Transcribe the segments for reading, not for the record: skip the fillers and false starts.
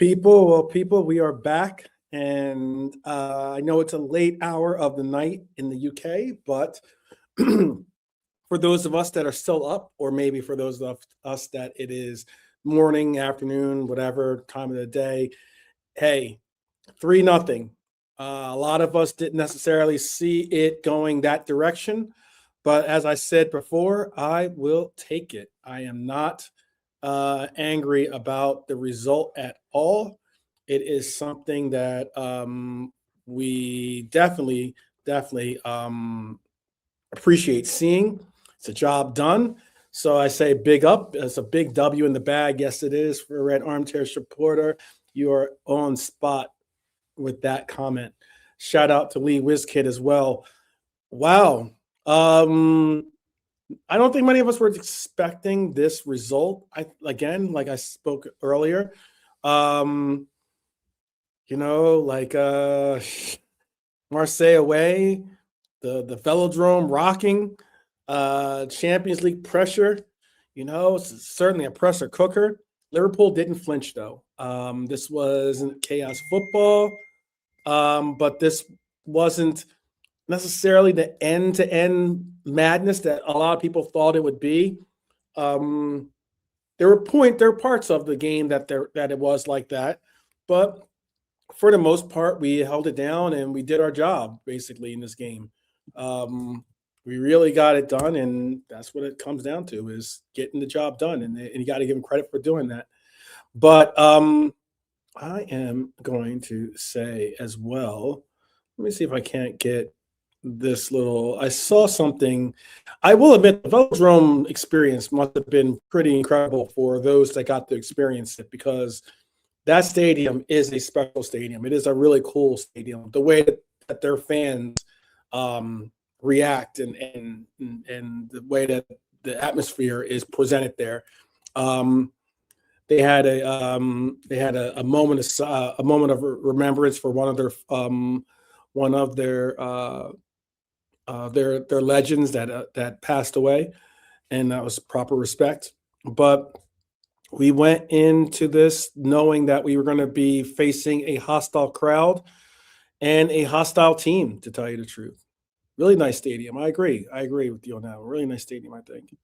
people, we are back, and I know it's a late hour of the night in the UK, but for those of us that are still up, or maybe for those of us that it is morning, afternoon, whatever time of the day, hey, 3-0. A lot of us didn't necessarily see it going that direction, but as I said before, I will take it. I am not angry about the result at all. It is something that we definitely appreciate seeing. It's a job done. So I say big up. It's a big W in the bag. Yes, it is for a Red Armchair supporter. You are on spot with that comment. Shout out to Lee Wizkid as well. Wow. I don't think many of us were expecting this result. Again, like I spoke earlier, like Marseille away, the Velodrome rocking, Champions League pressure. It's certainly a pressure cooker. Liverpool didn't flinch though. This wasn't chaos football, but this wasn't necessarily the end-to-end madness that a lot of people thought it would be. There were parts of the game that it was like that, but for the most part, we held it down and we did our job basically in this game. We really got it done, and that's what it comes down to, is getting the job done, and you got to give them credit for doing that. But I am going to say as well, let me see if I can't get this little, I saw something. I will admit the Velodrome experience must have been pretty incredible for those that got to experience it, because that stadium is a special stadium. It is a really cool stadium. The way that their fans react and the way that the atmosphere is presented there. They had a moment of remembrance for one of their legends that passed away, and that was proper respect. But we went into this knowing that we were going to be facing a hostile crowd and a hostile team, to tell you the truth. Really nice stadium. I agree with you on that. Really nice stadium, I think.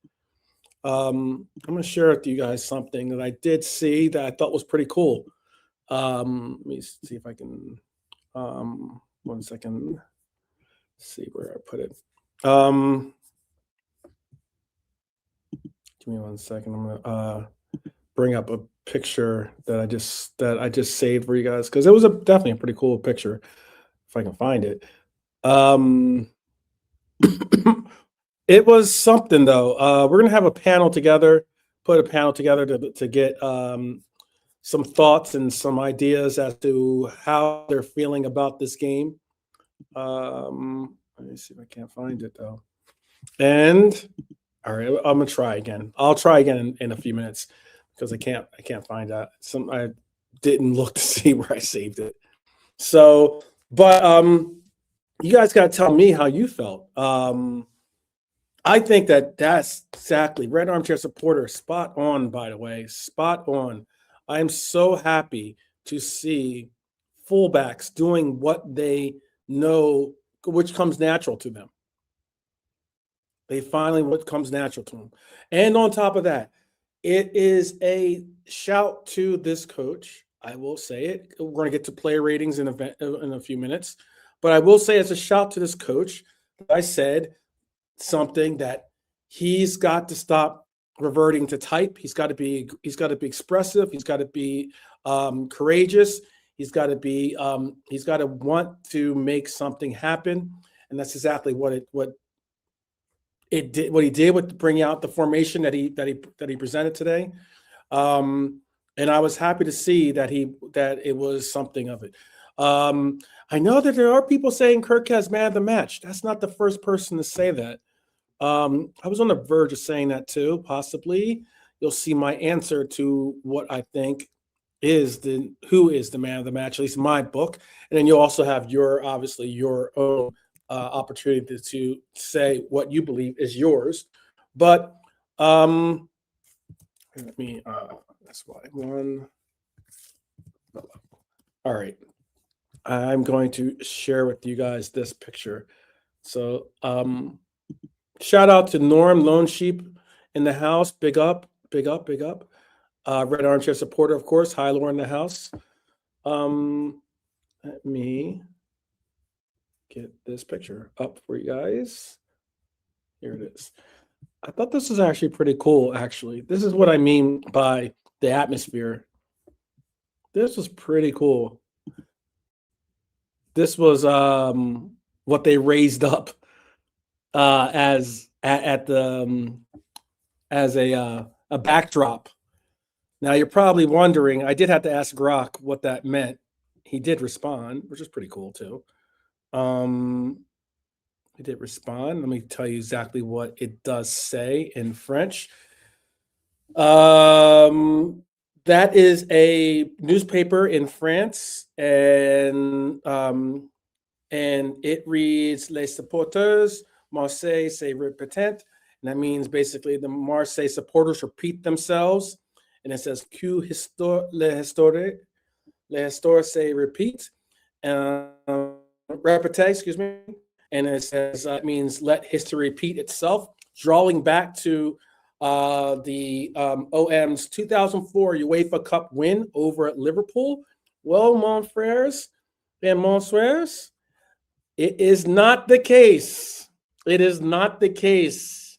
I'm going to share with you guys something that I did see that I thought was pretty cool. Let me see if I can, 1 second, see where I put it. Give me 1 second. I'm going to bring up a picture that I just saved for you guys, because it was definitely a pretty cool picture, if I can find it. It was something though. We're gonna have a panel together, to get some thoughts and some ideas as to how they're feeling about this game. Let me see if I can't find it though. And all right, I'm gonna try again. I'll try again in a few minutes, because I can't find that. I didn't look to see where I saved it. So, but you guys got to tell me how you felt. I think that's exactly Red Armchair supporter. Spot on, by the way. Spot on. I am so happy to see fullbacks doing what they know, which comes natural to them. What comes natural to them. And on top of that, it is a shout to this coach. I will say it. We're going to get to player ratings in a few minutes. But I will say, it's a shout to this coach. I said something that he's got to stop reverting to type. He's got to be expressive. He's got to be courageous. He's got to want to make something happen. And that's exactly what he did with bringing out the formation that he presented today. And I was happy to see that it was something of it. I know that there are people saying Kirk has man of the match. That's not the first person to say that. I was on the verge of saying that too, possibly. You'll see my answer to what I think who is the man of the match, at least in my book. And then you'll also have your own opportunity to say what you believe is yours. But let me, that's why one. All right. I'm going to share with you guys this picture. So shout out to Norm Lone Sheep in the house. Big up, big up, big up. Red Armchair supporter, of course. Hi, Laura in the house. Let me get this picture up for you guys. Here it is. I thought this was actually pretty cool, actually. This is what I mean by the atmosphere. This was pretty cool. This was what they raised up as at the as a backdrop. Now you're probably wondering, I did have to ask Grok what that meant. He did respond, which is pretty cool too. He did respond. Let me tell you exactly what it does say in French. That is a newspaper in France, and it reads Les supporters Marseille se répètent, and that means basically the Marseille supporters repeat themselves, and it says que les histoires se repeat, répète, excuse me, and it says it means let history repeat itself, drawing back to the OM's 2004 UEFA Cup win over at Liverpool. Well, mon frères and mon soeurs, it is not the case. It is not the case.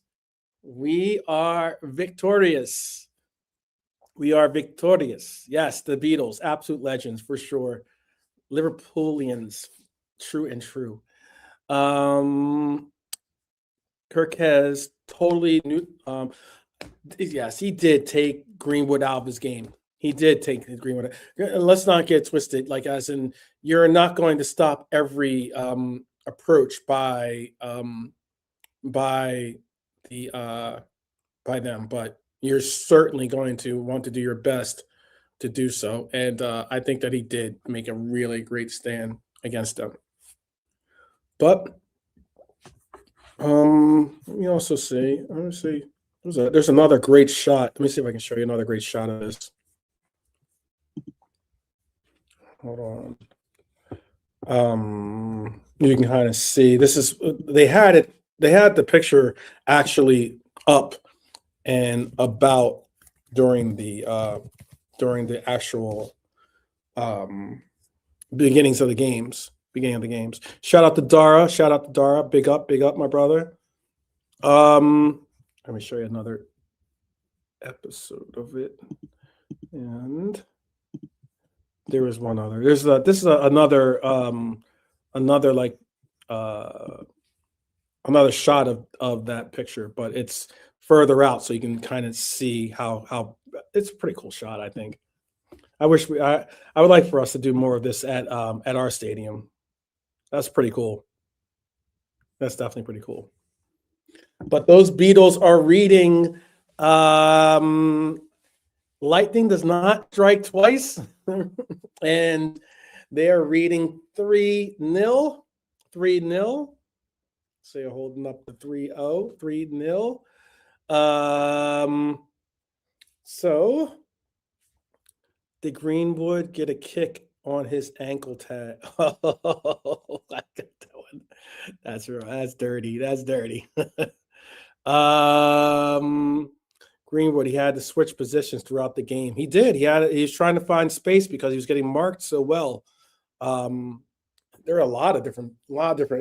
We are victorious. We are victorious. Yes, the Beatles, absolute legends for sure. Liverpoolians, true and true. Kirk has totally new. Yes, he did take Greenwood out of his game. He did take Greenwood. Let's not get twisted. Like as in, you're not going to stop every approach by them, but you're certainly going to want to do your best to do so. And I think that he did make a really great stand against them. But let me also see. Let me see. There's another great shot. Let me see if I can show you another great shot of this. Hold on. You can kind of see this is they had the picture actually up and about during the actual beginning of the games. Shout out to Dara. Big up, my brother. Let me show you another episode of it. And there was one other. This is another shot of that picture, but it's further out, so you can kind of see how it's a pretty cool shot. I think. I would like for us to do more of this at our stadium. That's pretty cool. That's definitely pretty cool. But those Beatles are reading lightning does not strike twice. And they are reading 3-0. 3-0. So you're holding up the 3-0, 3-0. So did Greenwood get a kick on his ankle tag? Oh, I got that one. That's right. That's dirty. Greenwood, he had to switch positions throughout the game. He did. He was trying to find space because he was getting marked so well. There are a lot of different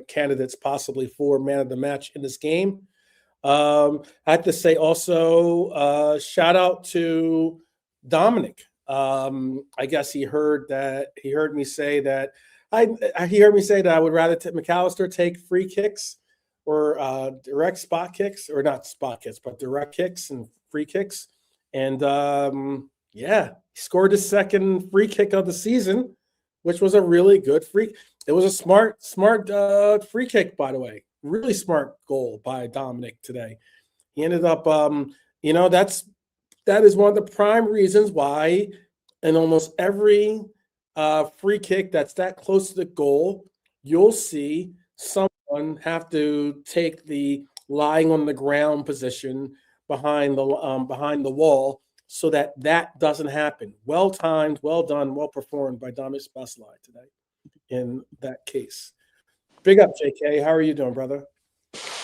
candidates possibly for man of the match in this game. I have to say also shout out to Dominic. I guess he heard me say that I would rather McAllister take free kicks or direct spot kicks, or not spot kicks, but direct kicks and free kicks. And he scored his second free kick of the season, which was a really good free. It was a smart free kick, by the way. Really smart goal by Dominic today. He ended up, that is one of the prime reasons why in almost every free kick that's that close to the goal, you'll see someone have to take the lying on the ground position behind the wall so that that doesn't happen. Well timed, well done, well performed by Arne Szoboszlai today in that case. Big up, JK. How are you doing, brother?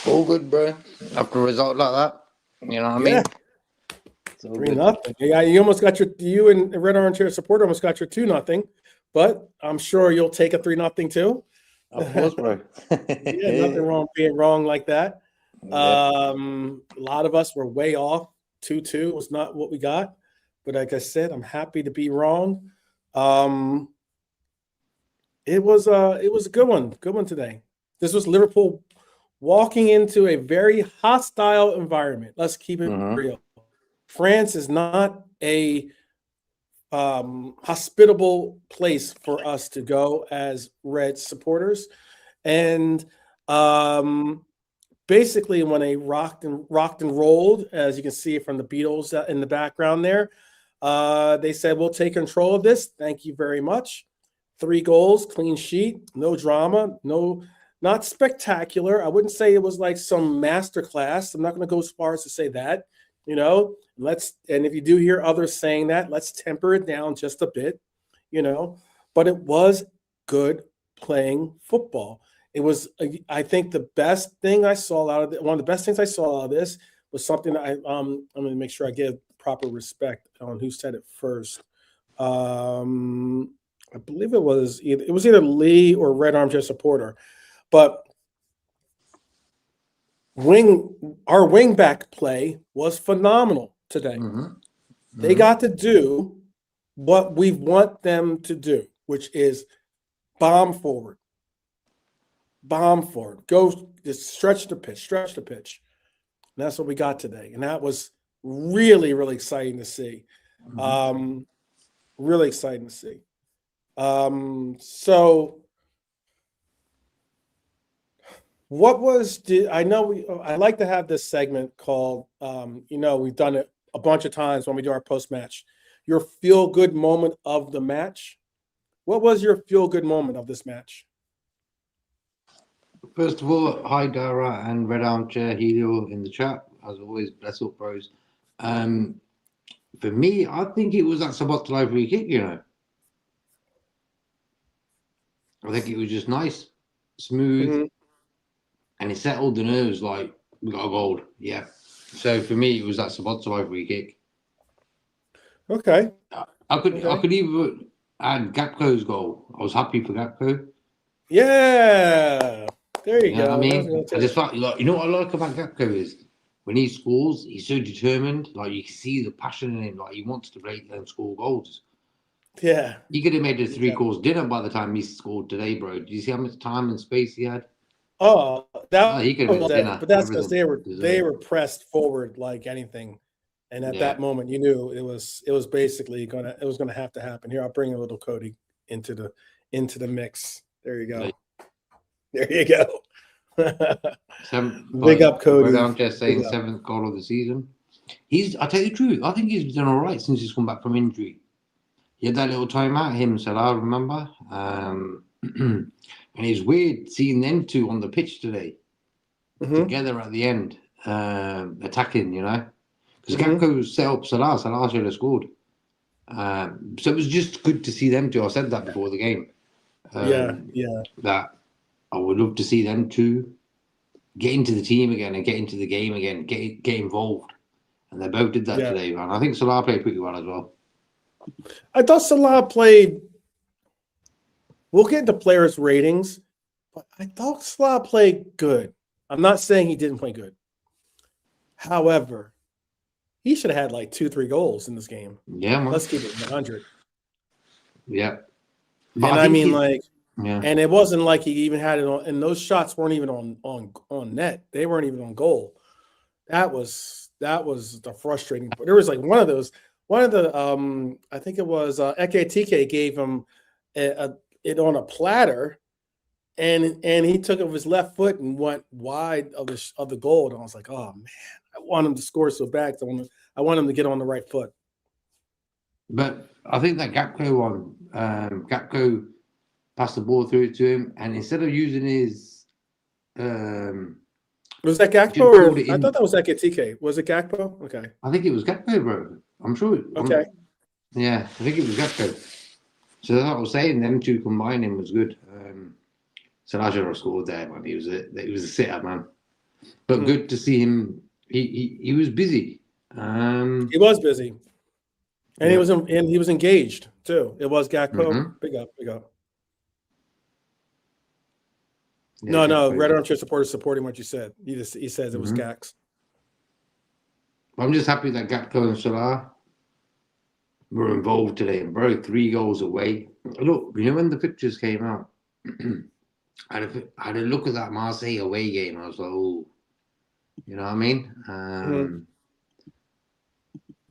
All good, bro. After a result like that, you know what I mean? 3-0. Yeah, you almost got you and Red Armchair supporter almost got your 2-0, but I'm sure you'll take a 3-0 too. Of course, bro. Yeah, nothing wrong being wrong like that. A lot of us were way off. 2-2 was not what we got, but like I said, I'm happy to be wrong. It was a good one today. This was Liverpool walking into a very hostile environment. Let's keep it real. France is not a hospitable place for us to go as Red supporters, and basically when they rocked and rolled, as you can see from the Beatles in the background there, they said, we'll take control of this. Thank you very much. 3 goals, clean sheet, no drama, not spectacular. I wouldn't say it was like some masterclass. I'm not going to go as far as to say that, and if you do hear others saying that, let's temper it down just a bit, but it was good playing football. It was, I think, the best thing I saw out of it. One of the best things I saw out of this was something that I'm going to make sure I give proper respect on who said it first. I believe it was either Lee or Red Armchair supporter, but our wing back play was phenomenal today. They got to do what we want them to do, which is bomb forward. Go, just stretch the pitch. And that's what we got today. And that was really, really exciting to see. Really exciting to see. So I like to have this segment called, we've done it a bunch of times when we do our post-match, your feel-good moment of the match. What was your feel-good moment of this match? First of all, hi Dara and Red Armchair Helio in the chat. As always, bless up, bros. For me, I think it was that Szoboszlai free kick, I think it was just nice, smooth, and it settled the nerves like, we got a goal. Yeah. So for me, it was that Szoboszlai free kick. Okay. I could even add Gakpo's goal. I was happy for Gakpo. Yeah. There you go. I mean, I just thought, what I like about Gakpo is when he scores, he's so determined. Like, you can see the passion in him. Like, he wants to break and score goals. Yeah. He could have made a 3-course dinner by the time he scored today, bro. Do you see how much time and space he had? Oh, he could have made dinner. But that's because they were pressed forward like anything. And at that moment, you knew it was basically gonna have to happen. Here, I'll bring a little Cody into the mix. There you go. There you go. Big up, Cody. I'm just saying, 7th goal of the season. I tell you the truth, I think he's done all right since he's come back from injury. He had that little timeout, him, Salah, remember? And it's weird seeing them two on the pitch today, together at the end, attacking, because Gakpo set up Salah should have scored. So it was just good to see them two. I said that before the game. That I would love to see them two get into the team again and get into the game again, get involved. And they both did that today, man. I think Salah played pretty well as well. I thought Salah played. We'll get into players' ratings, but I thought Salah played good. I'm not saying he didn't play good. However, he should have had like 2-3 goals in this game. Yeah, man. Let's keep it 100. Yeah. But and it wasn't like he even had it on, and those shots weren't even on net. They weren't even on goal. That was the frustrating part. There was like one of the I think it was Ekitike gave him it on a platter, and he took it with his left foot and went wide of the goal. And I was like, oh man, I want him to score so bad. I want him to get on the right foot. But I think that Gakpo one, Gakpo passed the ball through to him, and instead of using his was that Gakpo? I thought that was Ekitike. Was it Gakpo? Okay. I think it was Gakpo, bro. I'm sure. Okay. Yeah, I think it was Gakpo. So that's what I was saying. Them two combining was good. Salah should have scored there, man. He was a sitter, man. But good to see him. He was busy. He was busy, and Yeah. he was engaged too. It was Gakpo. Mhm. Big up, big up. Yeah, No, Gakpo. Red Armchair supporters supporting what you said. He says it was Mhm. Gax. I'm just happy that Gakpo and Salah were involved today, and bro, 3 goals away. Look, you know when the pictures came out, I had a look at that Marseille away game. I was like, oh, you know what I mean?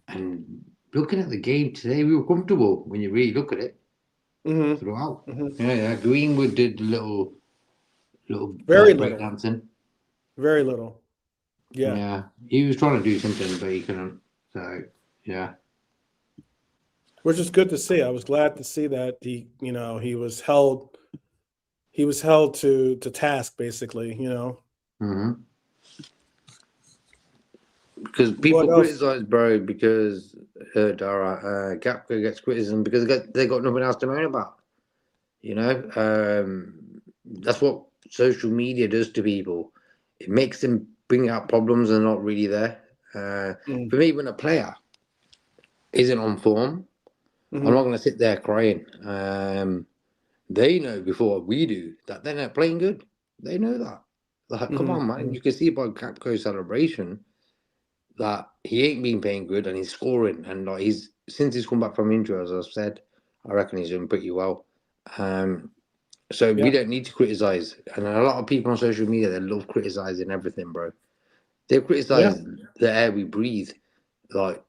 And looking at the game today, we were comfortable when you really look at it throughout. Yeah. Greenwood did a little Very little, breakdancing. very little. Yeah. Yeah, he was trying to do something, but he couldn't. So yeah. Which is good to see. I was glad to see that he was held to task basically, Mm-hmm. Because What people else? criticize bro because Gakpo gets criticism because they got nothing else to moan about. That's what social media does to people. It makes them bring out problems that are not really there. For me, when a player isn't on form, I'm not going to sit there crying. They know before we do that they're not playing good. They know that. Like, come on, man. You can see by Gakpo's celebration that he ain't been playing good and he's scoring. And like since he's come back from injury, as I've said, I reckon he's doing pretty well. So we don't need to criticize. And a lot of people on social media, they love criticizing everything, bro. They criticize the air we breathe. Like,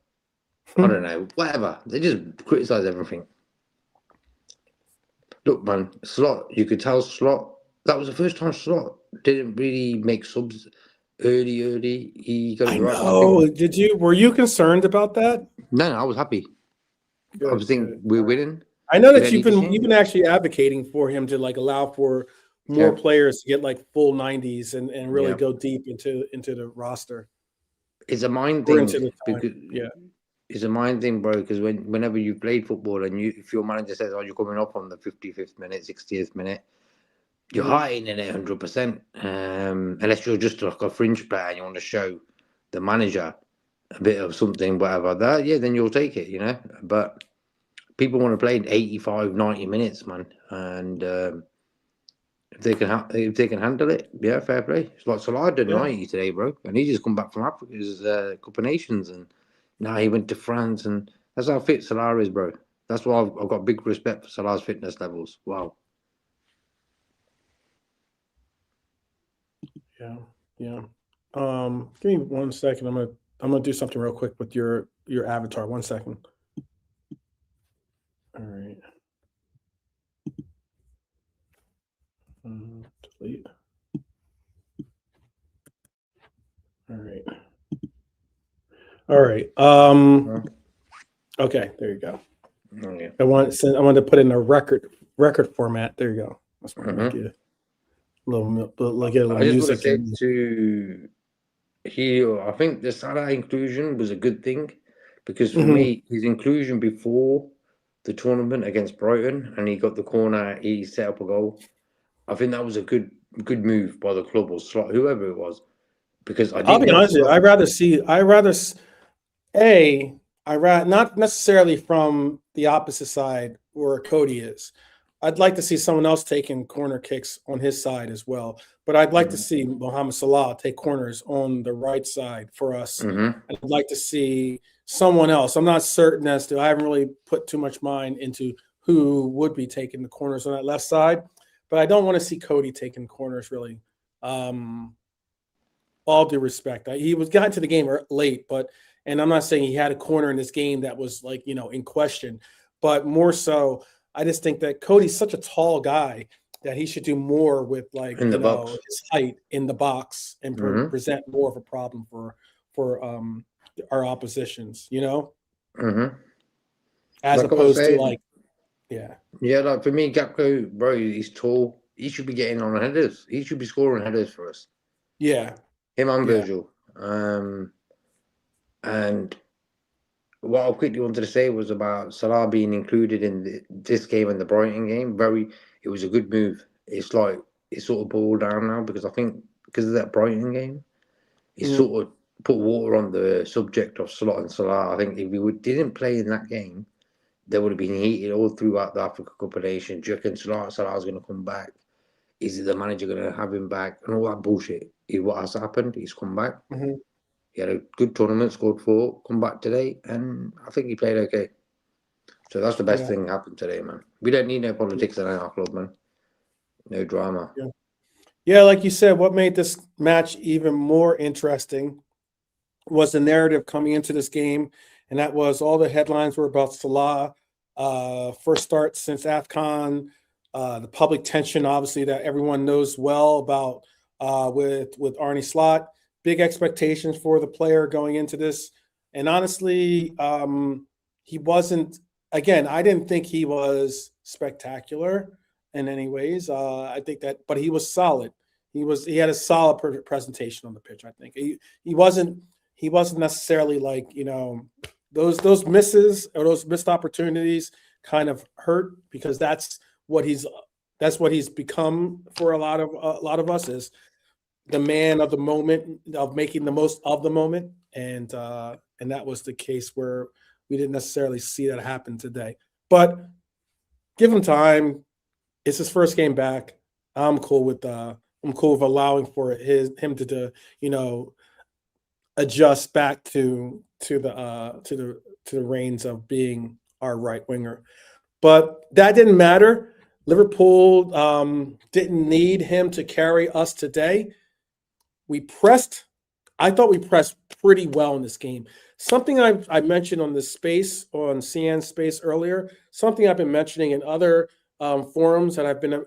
I don't know, whatever. They just criticize everything. Look, man, Slot, you could tell Slot, that was the first time Slot didn't really make subs early. He got I it right. I think, were you concerned about that? no, I was happy. I was thinking, Good. we're winning. I know We that don't need to you've change. been actually advocating for him to like allow for more Yeah. players to get like full 90s and really Yeah. go deep into the roster It's a mind or thing into the time. because Yeah. it's a mind thing, bro. Because whenever you played football and if your manager says, "Oh, you're coming up on the 55th minute, 60th minute," you're hiding in it 100%. Unless you're just like a fringe player and you want to show the manager a bit of something, whatever. Then you'll take it, But people want to play 85, 90 minutes, man, and if they can handle it, yeah, fair play. It's like Salah did 90 today, bro, and he just come back from Africa's Cup of Nations, and now he went to France, and that's how fit Salah is, bro. That's why I've got big respect for Salah's fitness levels. Wow. Yeah. Yeah. Give me 1 second. I'm gonna do something real quick with your avatar. 1 second. All right. Delete. All right. All right. Okay, there you go. Yeah. I wanted to put it in a record format. There you go. That's what make it a little get a little I just want to music. say to I think the Salah inclusion was a good thing because for me, his inclusion before the tournament against Brighton and he got the corner, he set up a goal. I think that was a good move by the club or Slot, whoever it was, because I I'll didn't be know honest with you. Slot. I rather not necessarily from the opposite side where Cody is. I'd like to see someone else taking corner kicks on his side as well. But I'd like to see Mohamed Salah take corners on the right side for us. Mm-hmm. I'd like to see someone else. I'm not certain as to, I haven't really put too much mind into who would be taking the corners on that left side. But I don't want to see Cody taking corners really. All due respect. He got into the game late, and I'm not saying he had a corner in this game that was like, in question, but more so, I just think that Cody's such a tall guy that he should do more with like, In the box. his height in the box and present more of a problem for our oppositions, as Like I was opposed to saying, like, yeah. Yeah, like for me, Gakpo, bro, he's tall. He should be getting on headers. He should be scoring headers for us. Yeah. Him and Yeah. Virgil. And what I quickly wanted to say was about Salah being included in this game and the Brighton game. It was a good move. It's like it's sort of boiled down now because I think because of that Brighton game, it Mhm. sort of put water on the subject of Slot and Salah. I think if didn't play in that game, they would have been heated all throughout the Africa Cup of Nations. Do you reckon Salah's going to come back? Is the manager going to have him back? And all that bullshit is what has happened. He's come back. Mhm. He had a good tournament, scored 4, come back today, and I think he played okay. So that's the best Yeah. thing happened today, man. We don't need no politics in our club, man. No drama. Yeah. Yeah, like you said, what made this match even more interesting was the narrative coming into this game, and that was all the headlines were about Salah, first start since AFCON, the public tension, obviously, that everyone knows well about with Arne Slot, big expectations for the player going into this. And honestly, he wasn't, again, I didn't think he was spectacular in any ways. I think that, but he was solid. He had a solid presentation on the pitch. I think he wasn't necessarily like, those misses or those missed opportunities kind of hurt because that's what he's become for a lot of us, is the man of the moment, of making the most of the moment, and that was the case where we didn't necessarily see that happen today. But give him time. It's his first game back. I'm cool with allowing for him to adjust back to the reins of being our right winger. But that didn't matter. Liverpool didn't need him to carry us today. We pressed. I thought we pressed pretty well in this game. Something I mentioned on the space, on CN space earlier, something I've been mentioning in other forums that I've been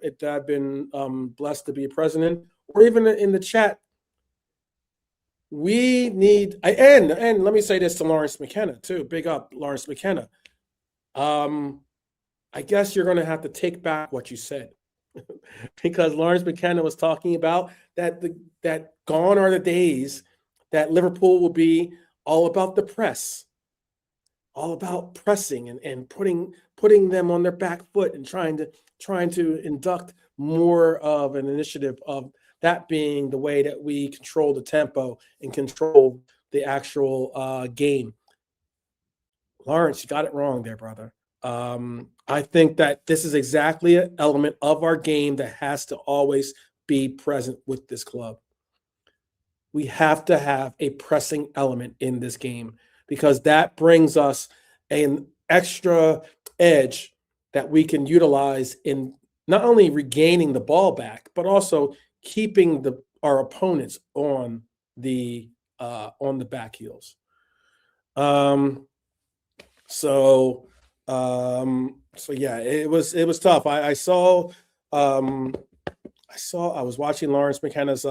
blessed to be president, or even in the chat. We need, and let me say this to Lawrence McKenna too. Big up Lawrence McKenna. I guess you're going to have to take back what you said, because Lawrence McKenna was talking about that gone are the days that Liverpool will be all about the press, all about pressing and putting them on their back foot and trying to induct more of an initiative of that being the way that we control the tempo and control the actual game. Lawrence, you got it wrong there, brother. I think that this is exactly an element of our game that has to always be present with this club. We have to have a pressing element in this game because that brings us an extra edge that we can utilize in not only regaining the ball back, but also keeping our opponents on the back heels. So yeah, it was tough. I was watching Lawrence McKenna's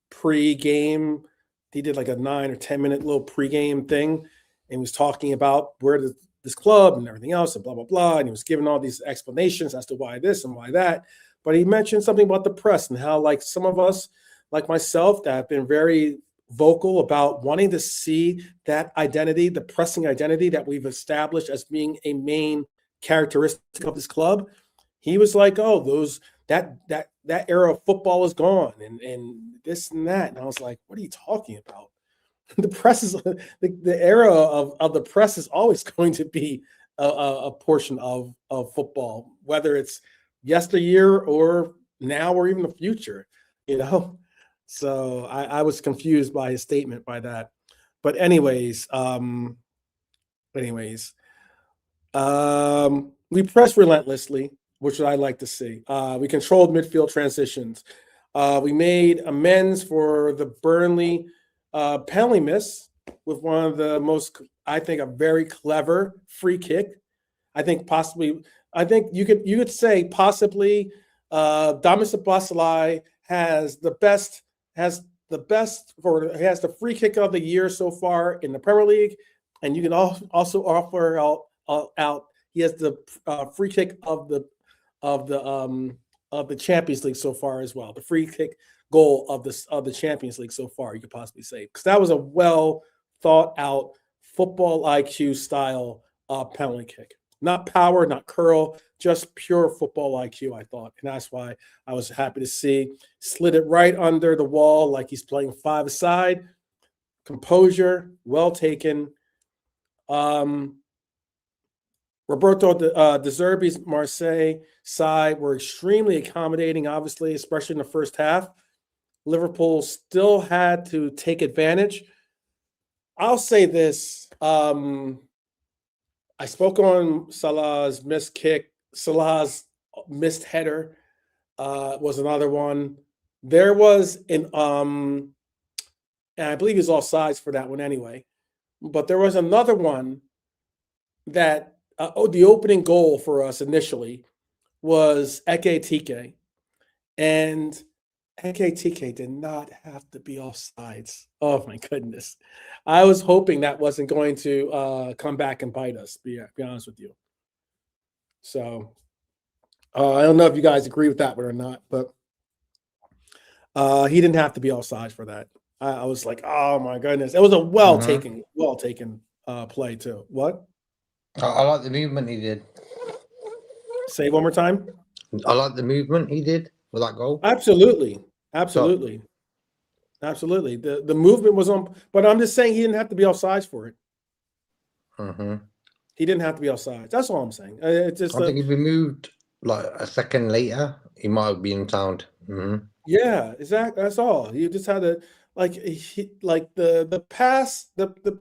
pre-game. He did like a 9 or 10 minute little pre-game thing, and was talking about where this club and everything else and blah blah blah, and he was giving all these explanations as to why this and why that. But he mentioned something about the press and how, like, some of us, like myself, that have been very vocal about wanting to see that identity, the pressing identity that we've established as being a main characteristic of this club. He was like, "Oh, that era of football is gone, and this and that." And I was like, "What are you talking about?" The press is the era of the press is always going to be a portion of football, whether it's yesteryear or now or even the future, So I was confused by his statement by that. But anyways, we pressed relentlessly, which I like to see. We controlled midfield transitions. We made amends for the Burnley penalty miss with one of the most, I think, a very clever free kick. I think you could say possibly Szoboszlai has the free kick of the year so far in the Premier League, and you can also offer out he has the free kick of the Champions League so far as well. The free kick goal of the Champions League so far, you could possibly say, because that was a well thought out football IQ style penalty kick. Not power, not curl, just pure football IQ, I thought. And that's why I was happy to see. Slid it right under the wall like he's playing five-a-side. Composure, well taken. Roberto De Zerbi's Marseille side were extremely accommodating, obviously, especially in the first half. Liverpool still had to take advantage. I'll say this. I spoke on Salah's missed kick. Salah's missed header was another one. There was an and I believe he's offsides for that one anyway. But there was another one that the opening goal for us initially was Eke Tike. And Eke Tike did not have to be offsides. Oh, my goodness. I was hoping that wasn't going to come back and bite us, be honest with you. So I don't know if you guys agree with that one or not, but he didn't have to be offsides for that. I was like, oh, my goodness. It was a well-taken play, too. What? I like the movement he did. Say it one more time. I like the movement he did for that goal. Absolutely. The movement was on, but I'm just saying he didn't have to be offsides for it. He didn't have to be offsides. That's all I'm saying. It's just I think if he moved like a second later, he might have been sound. Yeah, exactly. That's all. You just had to the pass, the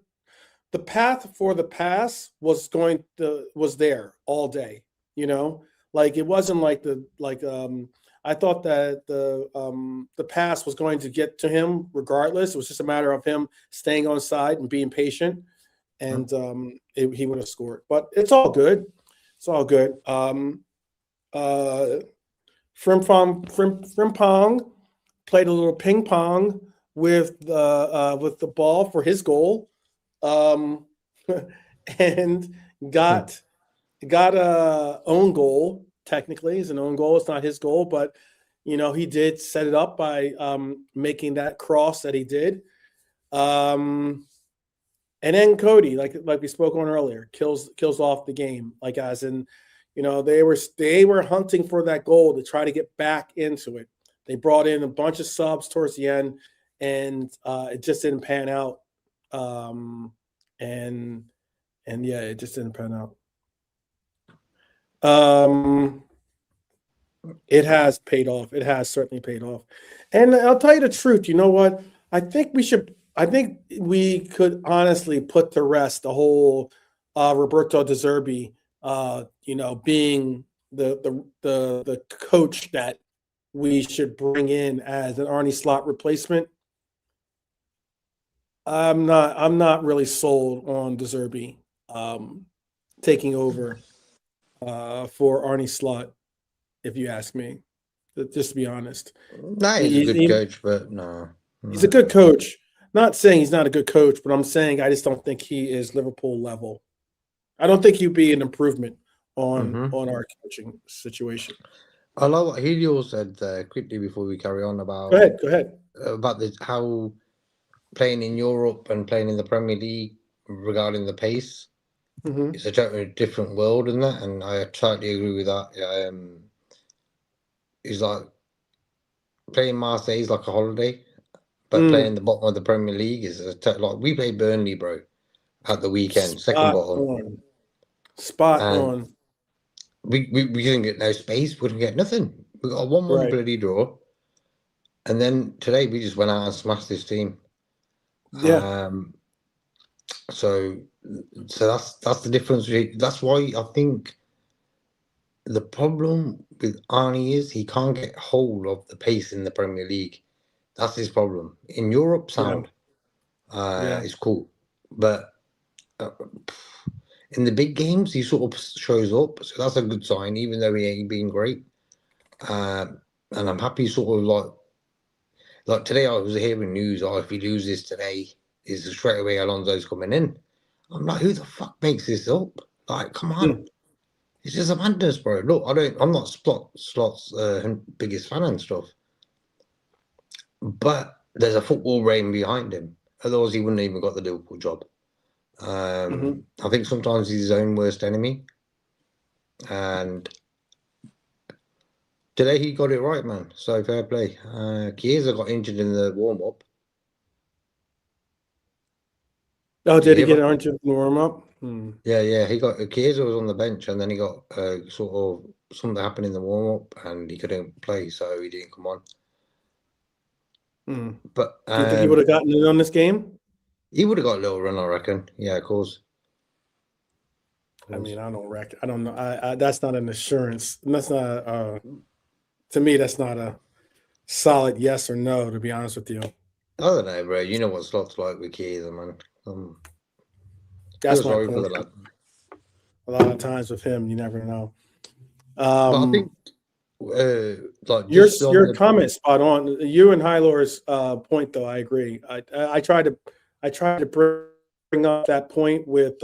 path for the pass was there all day. You know, like it wasn't like I thought that the pass was going to get to him regardless. It was just a matter of him staying on side and being patient, and he would have scored. But it's all good. It's all good. Frimpong played a little ping pong with the ball for his goal, and got a own goal. Technically, it's an own goal. It's not his goal, but you know he did set it up by making that cross that he did. And then Cody, like we spoke on earlier, kills off the game. Like as in, you know, they were hunting for that goal to try to get back into it. They brought in a bunch of subs towards the end, and it just didn't pan out. And yeah, it just didn't pan out. It has paid off. It has certainly paid off. And I'll tell you the truth. You know what? I think we could honestly put to rest the whole Roberto De Zerbi, being the coach that we should bring in as an Arne Slot replacement. I'm not really sold on De Zerbi taking over for Arne Slot, if you ask me. Just to be honest. No, he's a good coach, but no. He's a good coach. Not saying he's not a good coach, but I'm saying I just don't think he is Liverpool level. I don't think he'd be an improvement on our coaching situation. I love what Helio said quickly before we carry on about. Go ahead. About how playing in Europe and playing in the Premier League regarding the pace, it's a totally different world in that, and I totally agree with that. It's like playing Marseille is like a holiday, but playing the bottom of the Premier League is like we played Burnley, bro, at the weekend, second bottom. Spot on. We didn't get no space. We didn't get nothing. We got a 1-1 bloody draw, and then today we just went out and smashed this team. Yeah. So that's the difference. That's why I think the problem with Arne is he can't get hold of the pace in the Premier League. That's his problem. In Europe, sound is cool, but in the big games, he sort of shows up. So that's a good sign, even though he ain't been great. And I'm happy, sort of like today. I was hearing news. If he loses today, is straight away Alonso's coming in. I'm like, who the fuck makes this up? Like, come on. It's just a madness, bro. Look, I'm not Slot's biggest fan and stuff, but there's a football brain behind him. Otherwise, he wouldn't even got the Liverpool job. I think sometimes he's his own worst enemy. And today he got it right, man. So fair play. Chiesa got injured in the warm-up. Oh, did he get injured in the warm-up? Yeah. Chiesa was on the bench, and then he got sort of something happened in the warm-up, and he couldn't play, so he didn't come on. But do you think he would have gotten in on this game? He would have got a little run, I reckon. Yeah, of course. I mean, I don't know. That's not an assurance. That's not. To me, that's not a solid yes or no. To be honest with you, I don't know, bro. You know what Slot's like with Chiesa, man. That's my point. A lot of times with him, you never know. But I think like your comment spot on. You and Hylor's point, though, I agree. I tried to bring up that point with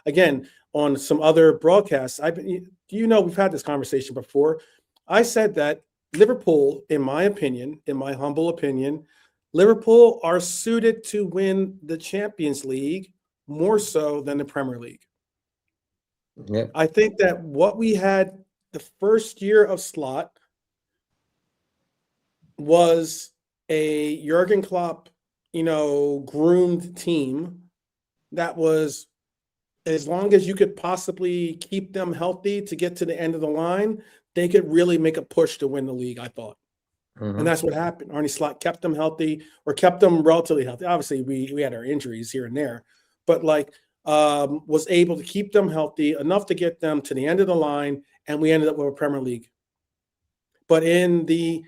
again on some other broadcasts. We've had this conversation before. I said that Liverpool, in my opinion, in my humble opinion, Liverpool are suited to win the Champions League more so than the Premier League. Yeah. I think that what we had the first year of Slot was a Jurgen Klopp, groomed team that was, as long as you could possibly keep them healthy to get to the end of the line, they could really make a push to win the league, I thought. And that's what happened. Arne Slot kept them healthy, or kept them relatively healthy. Obviously, we had our injuries here and there, but was able to keep them healthy enough to get them to the end of the line, and we ended up with a Premier League. But in the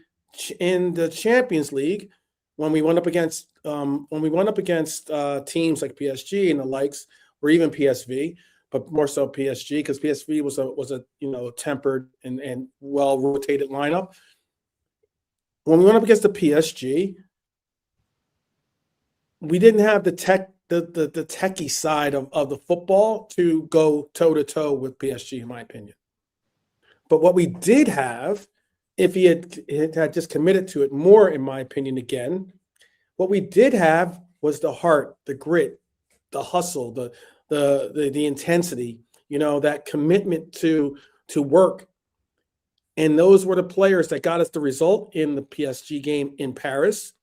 Champions League, when we went up against teams like PSG and the likes, or even PSV, but more so PSG, because PSV was a tempered and well rotated lineup. When we went up against the PSG, we didn't have the techie side of the football to go toe to toe with PSG, in my opinion. But what we did have, if he had just committed to it more, in my opinion, again, what we did have was the heart, the grit, the hustle, the intensity, that commitment to work. And those were the players that got us the result in the PSG game in Paris.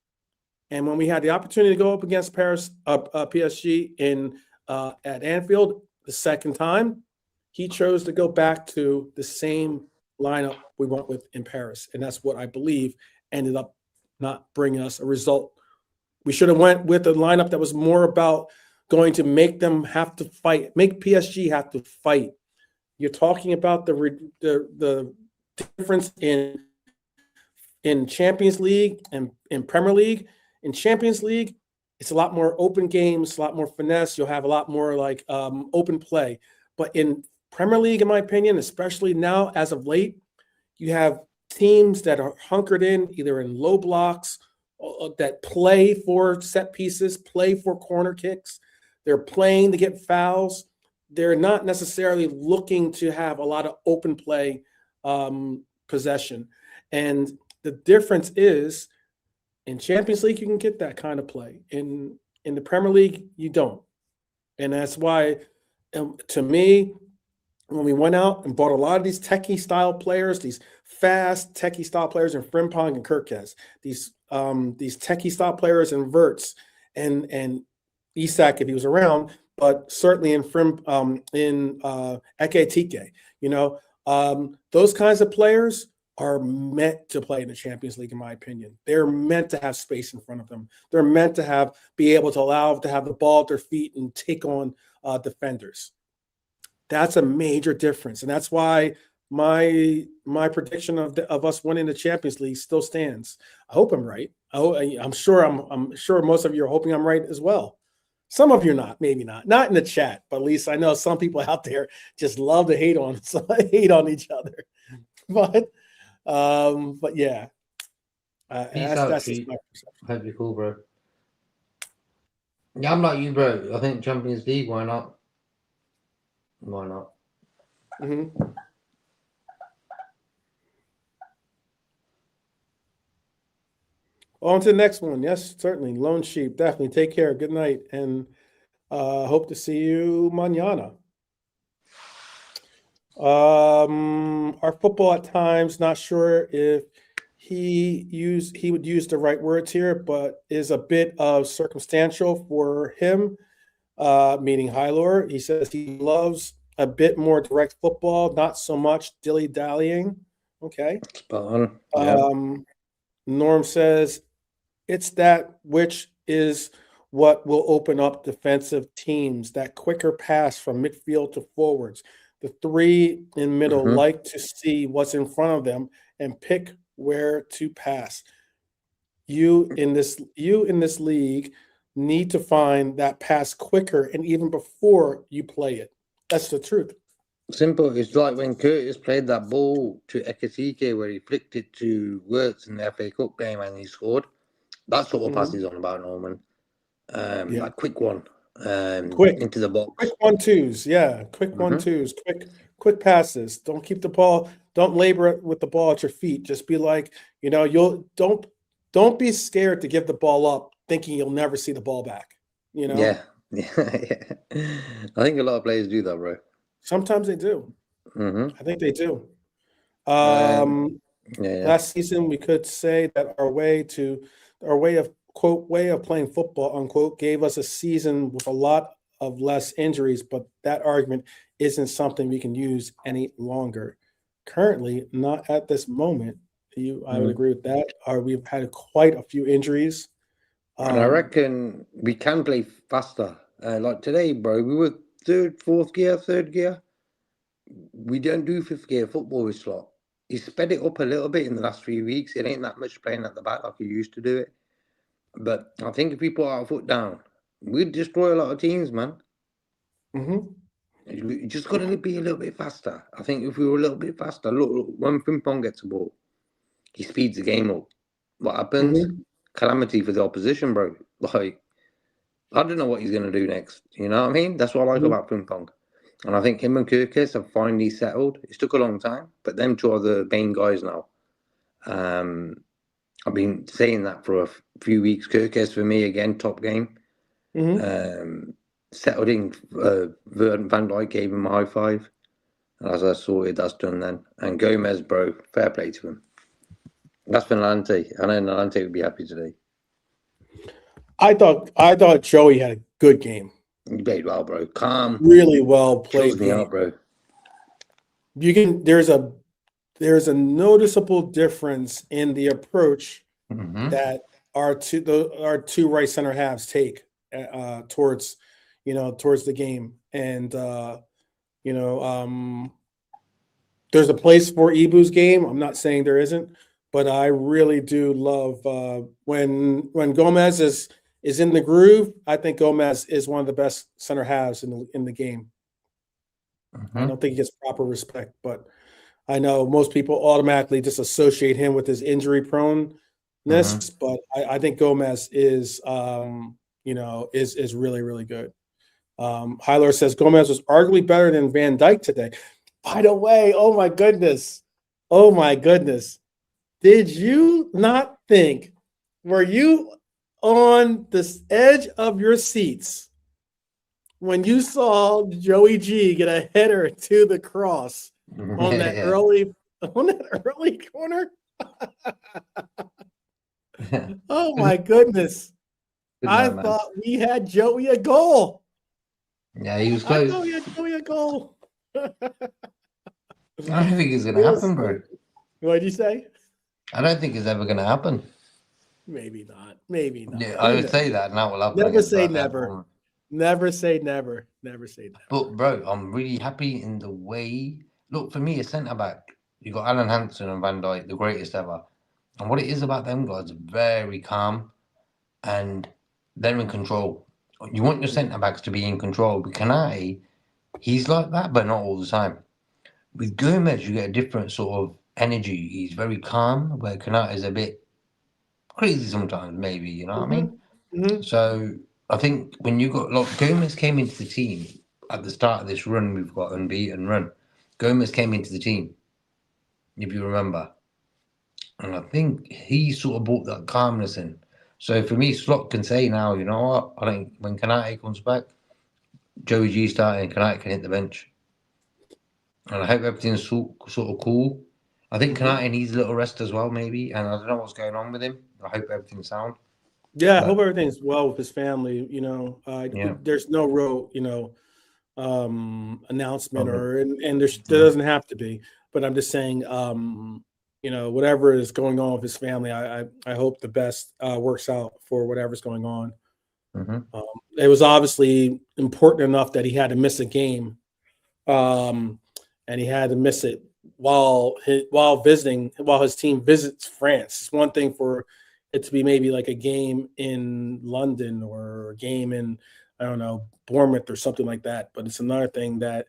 And when we had the opportunity to go up against PSG at Anfield the second time, he chose to go back to the same lineup we went with in Paris. And that's what I believe ended up not bringing us a result. We should have went with a lineup that was more about going to make them have to fight, make PSG have to fight. You're talking about the difference in Champions League and in Premier League. In Champions League, it's a lot more open games, a lot more finesse. You'll have a lot more open play. But in Premier League, in my opinion, especially now as of late, you have teams that are hunkered in either in low blocks, that play for set pieces, play for corner kicks. They're playing to get fouls. They're not necessarily looking to have a lot of open play possession. And the difference is, in Champions League, you can get that kind of play. In the Premier League, you don't. And that's why, to me, when we went out and bought a lot of these techie-style players, these fast techie-style players in Frimpong and Kirkes, these techie-style players in Wirtz and Isak if he was around, but certainly in Ekitike, those kinds of players are meant to play in the Champions League, in my opinion. They're meant to have space in front of them. They're meant to be able to have the ball at their feet and take on defenders. That's a major difference, and that's why my prediction of us winning the Champions League still stands. I hope I'm right. I'm sure most of you are hoping I'm right as well. Some of you are not, maybe not in the chat, but at least I know some people out there just love to hate on each other. But yeah, that's just my perception. Hope you're cool, bro. Yeah, I'm like you, bro. I think Champions League. Why not? Why not? Mm-hmm. On to the next one. Yes, certainly. Lone Sheep, definitely. Take care. Good night. And Hope to see you mañana. Our football at times, not sure if he would use the right words here, but is a bit of circumstantial for him, meaning Hylor. He says he loves a bit more direct football, not so much dilly-dallying. Okay. Spot on. Yeah. Norm says it's that which is what will open up defensive teams, that quicker pass from midfield to forwards. The three in middle Mhm. like to see what's in front of them and pick where to pass. You in this league need to find that pass quicker and even before you play it. That's the truth. Simple. It's like when Curtis played that ball to Ekatike where he flicked it to Wirtz in the FA Cup game and he scored. That's what pass Mhm. he's on about, Norman. Yeah. That quick one Quick into the box. 1-2s. Yeah, quick Mhm. 1-2s. Quick passes. Don't keep the ball. Don't labor it with the ball at your feet. Just be like, you'll don't be scared to give the ball up, thinking you'll never see the ball back. Yeah. Yeah. I think a lot of players do that, bro. Sometimes they do. Mm-hmm. I think they do. Yeah. Last season, we could say that our way of quote way of playing football unquote gave us a season with a lot of less injuries, but that argument isn't something we can use any longer. Currently, not at this moment. I would agree with that. We've had quite a few injuries. And I reckon we can play faster. Like today, bro, we were third gear. We don't do fifth gear football with Slot. He sped it up a little bit in the last 3 weeks. It ain't that much playing at the back like he used to do it. But I think if we put our foot down, we'd destroy a lot of teams, man. Mhm. You just got to be a little bit faster. I think if we were a little bit faster, look when Frimpong gets a ball, he speeds the game up. What happens? Mhm. Calamity for the opposition, bro. Like, I don't know what he's going to do next. You know what I mean? That's what I like Mhm. about Frimpong. And I think him and Kirkis have finally settled. It's took a long time, but them two are the main guys now. I've been saying that for a few weeks. Kirkis for me again, top game. Mhm. Settled in. Van Dijk gave him a high five. And as I saw it, that's done then. And Gomez, bro, fair play to him. That's Nalante. I know Nalante would be happy today. I thought Joey had a good game. You played well, bro. Calm. Really well played Chills me game. out, bro. There's a noticeable difference in the approach that our two right center halves take towards the game, and there's a place for Ibu's game. I'm not saying there isn't, but I really do love when Gomez is in the groove. I think Gomez is one of the best center halves in the game. I don't think he gets proper respect, but I know most people automatically just associate him with his injury proneness, but I think Gomez is really, really good. Hyler says Gomez was arguably better than Van Dijk today. By the way, oh my goodness. Did you not think, were you on the edge of your seats when you saw Joey G get a header to the cross on that early corner? Oh my goodness. I thought we had Joey a goal. Yeah, he was close. I thought we had Joey a goal. I don't think it's gonna happen, bro. What'd you say? I don't think it's ever gonna happen. Maybe not. Maybe not. Yeah, I would say that, and that will happen. Never say never. Never say never. Never say never. But bro, I'm really happy in the way. Look, for me, a centre back, you got Alan Hansen and Van Dijk, the greatest ever. And what it is about them guys, very calm, and they're in control. You want your centre backs to be in control. With Kanate, he's like that, but not all the time. With Gomez, you get a different sort of energy. He's very calm, where Kanate is a bit crazy sometimes, maybe, you know what I mean? Mm-hmm. So I think when you got, like, Gomez came into the team at the start of this run, we've got unbeaten run. Gomez came into the team, if you remember. And I think he sort of brought that calmness in. So for me, Slot can say now, you know what? I think when Kanate comes back, Joey G starting, Kanate can hit the bench. And I hope everything's sort of cool. I think Kanate needs a little rest as well, maybe. And I don't know what's going on with him. I hope everything's sound. Yeah, I But, hope everything's well with his family. yeah. There's no real, announcement Problem. and there doesn't have to be. But I'm just saying, whatever is going on with his family, I hope the best works out for whatever's going on. Mm-hmm. It was obviously important enough that he had to miss a game, and he had to miss it while his team visits France. It's one thing for it to be maybe like a game in London or a game in, I don't know, Bournemouth or something like that. But it's another thing that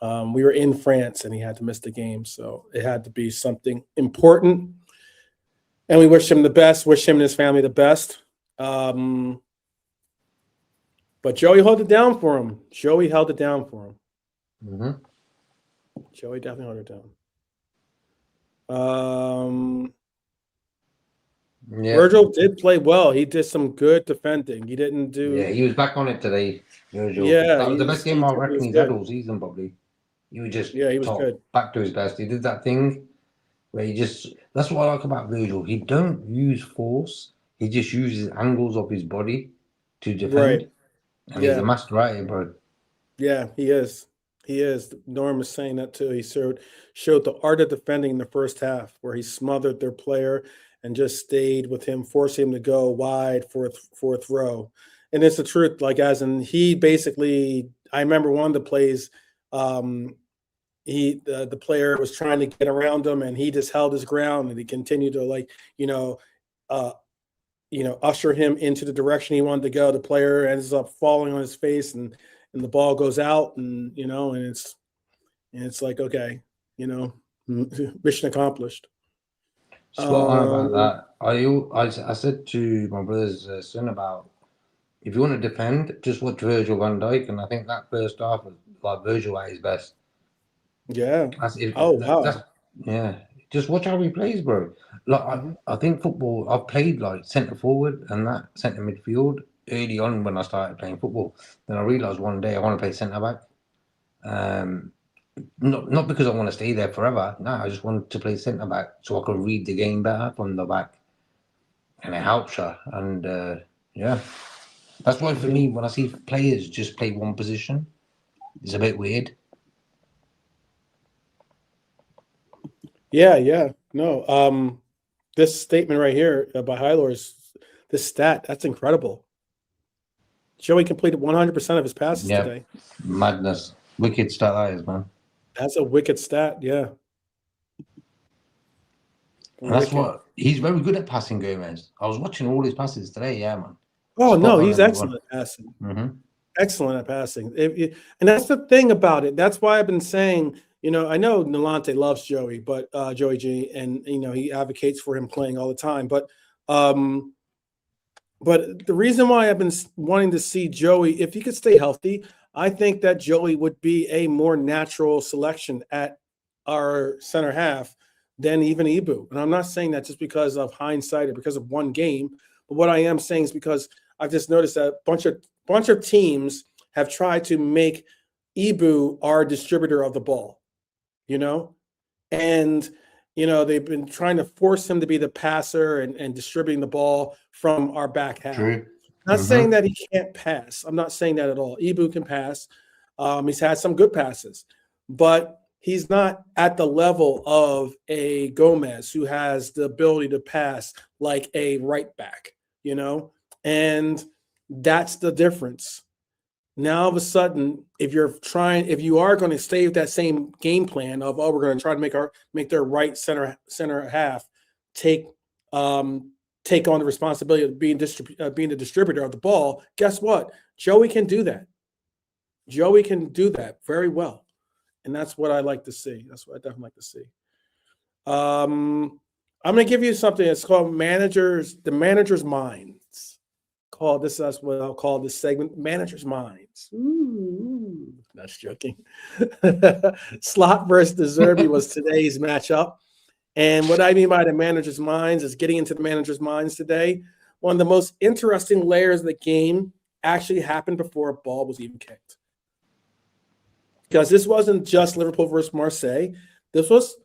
we were in France and he had to miss the game. So it had to be something important. And we wish him the best, wish him and his family the best. But Joey held it down for him. Joey Mm-hmm. definitely held it down. Yeah. Virgil did play well. He did some good defending. He didn't do. Yeah, he was back on it today, Virgil. Yeah, That was the best game I reckon he's had all season, probably. He was just he was good. back to his best. He did that thing where that's what I like about Virgil. He don't use force. He just uses angles of his body to defend. Right. And he's a master at it, bro. Yeah, he is. Norm was saying that too. He showed the art of defending in the first half, where he smothered their player and just stayed with him, forcing him to go wide for a throw. And it's the truth. Like he basically, I remember one of the plays. The player was trying to get around him, and he just held his ground, and he continued to usher him into the direction he wanted to go. The player ends up falling on his face, and the ball goes out, and it's like, okay, mission accomplished. Spot on about that. I said to my brother's son about, if you want to defend, just watch Virgil van Dijk, and I think that first half was like Virgil at his best. Yeah. Wow. Yeah. Just watch how he plays, bro. Like I think football. I've played like centre forward and that centre midfield early on when I started playing football. Then I realised one day I want to play centre back. Not because I want to stay there forever. No, I just wanted to play centre back so I can read the game better from the back, and it helps you. And yeah, that's why for me, when I see players just play one position, it's a bit weird. Yeah. No. This statement right here by Hylor's, this stat, that's incredible. Joey completed 100% of his passes today. Madness. Wicked stat that is, man. That's a wicked stat, yeah. That's what he's very good at passing, Gomez. I was watching all his passes today, yeah, man. Oh, no, he's excellent at passing. Mm-hmm. Excellent at passing. And that's the thing about it. That's why I've been saying, I know Nalante loves Joey, but Joey G, and he advocates for him playing all the time. But the reason why I've been wanting to see Joey, if he could stay healthy, I think that Joey would be a more natural selection at our center half than even Ibu. And I'm not saying that just because of hindsight or because of one game, but what I am saying is because I've just noticed that a bunch of teams have tried to make Ibu our distributor of the ball, and they've been trying to force him to be the passer and distributing the ball from our back half. True. Not saying that he can't pass. I'm not saying that at all. Ibu can pass. He's had some good passes, but he's not at the level of a Gomez who has the ability to pass like a right back, and that's the difference. Now, all of a sudden, if you are going to stay with that same game plan of, we're going to try to make their right center half take on the responsibility of being the distributor of the ball, guess what? Joey can do that. Joey can do that very well. And that's what I like to see. That's what I definitely like to see. I'm going to give you something that's called the manager's minds. That's what I'll call this segment, manager's minds. Ooh, that's joking. Slot versus De Zerbi was today's matchup. And what I mean by the manager's minds is getting into the manager's minds today. One of the most interesting layers of the game actually happened before a ball was even kicked. because this wasn't just Liverpool versus Marseille. This was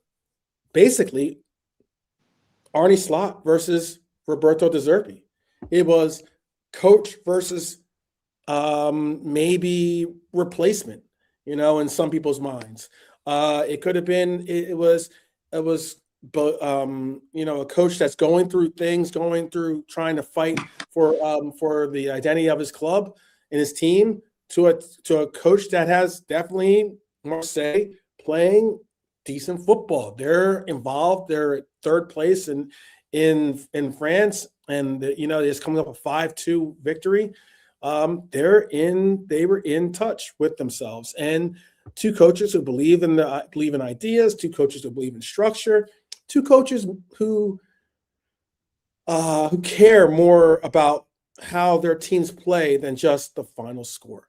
basically Arne Slot versus Roberto De Zerbi. It was coach versus maybe replacement, in some people's minds. It could have been, it was, but a coach that's going through things, trying to fight for the identity of his club and his team, to a coach that has definitely Marseille playing decent football. They're involved. They're at third place in France, and it's coming up a 5-2 victory. They were in touch with themselves, and two coaches who believe in ideas, two coaches who believe in structure, two coaches who care more about how their teams play than just the final score.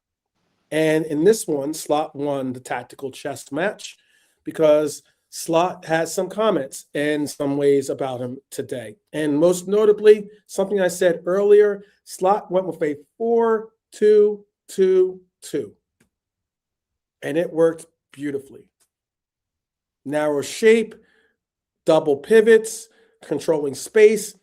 And in this one, Slot won the tactical chess match because Slot has some comments in some ways about him today. And most notably, something I said earlier, Slot went with a 4-2-2-2. And it worked beautifully. Narrow shape, double pivots, controlling space.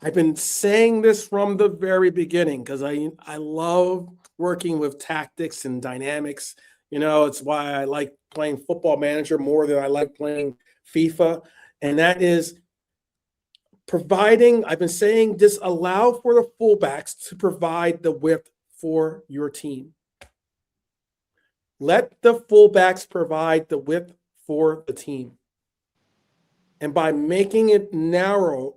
I've been saying this from the very beginning because I love working with tactics and dynamics. It's why I like playing Football Manager more than I like playing FIFA. And that is providing, I've been saying this, allow for the fullbacks to provide the width for your team. Let the fullbacks provide the width for the team. And by making it narrow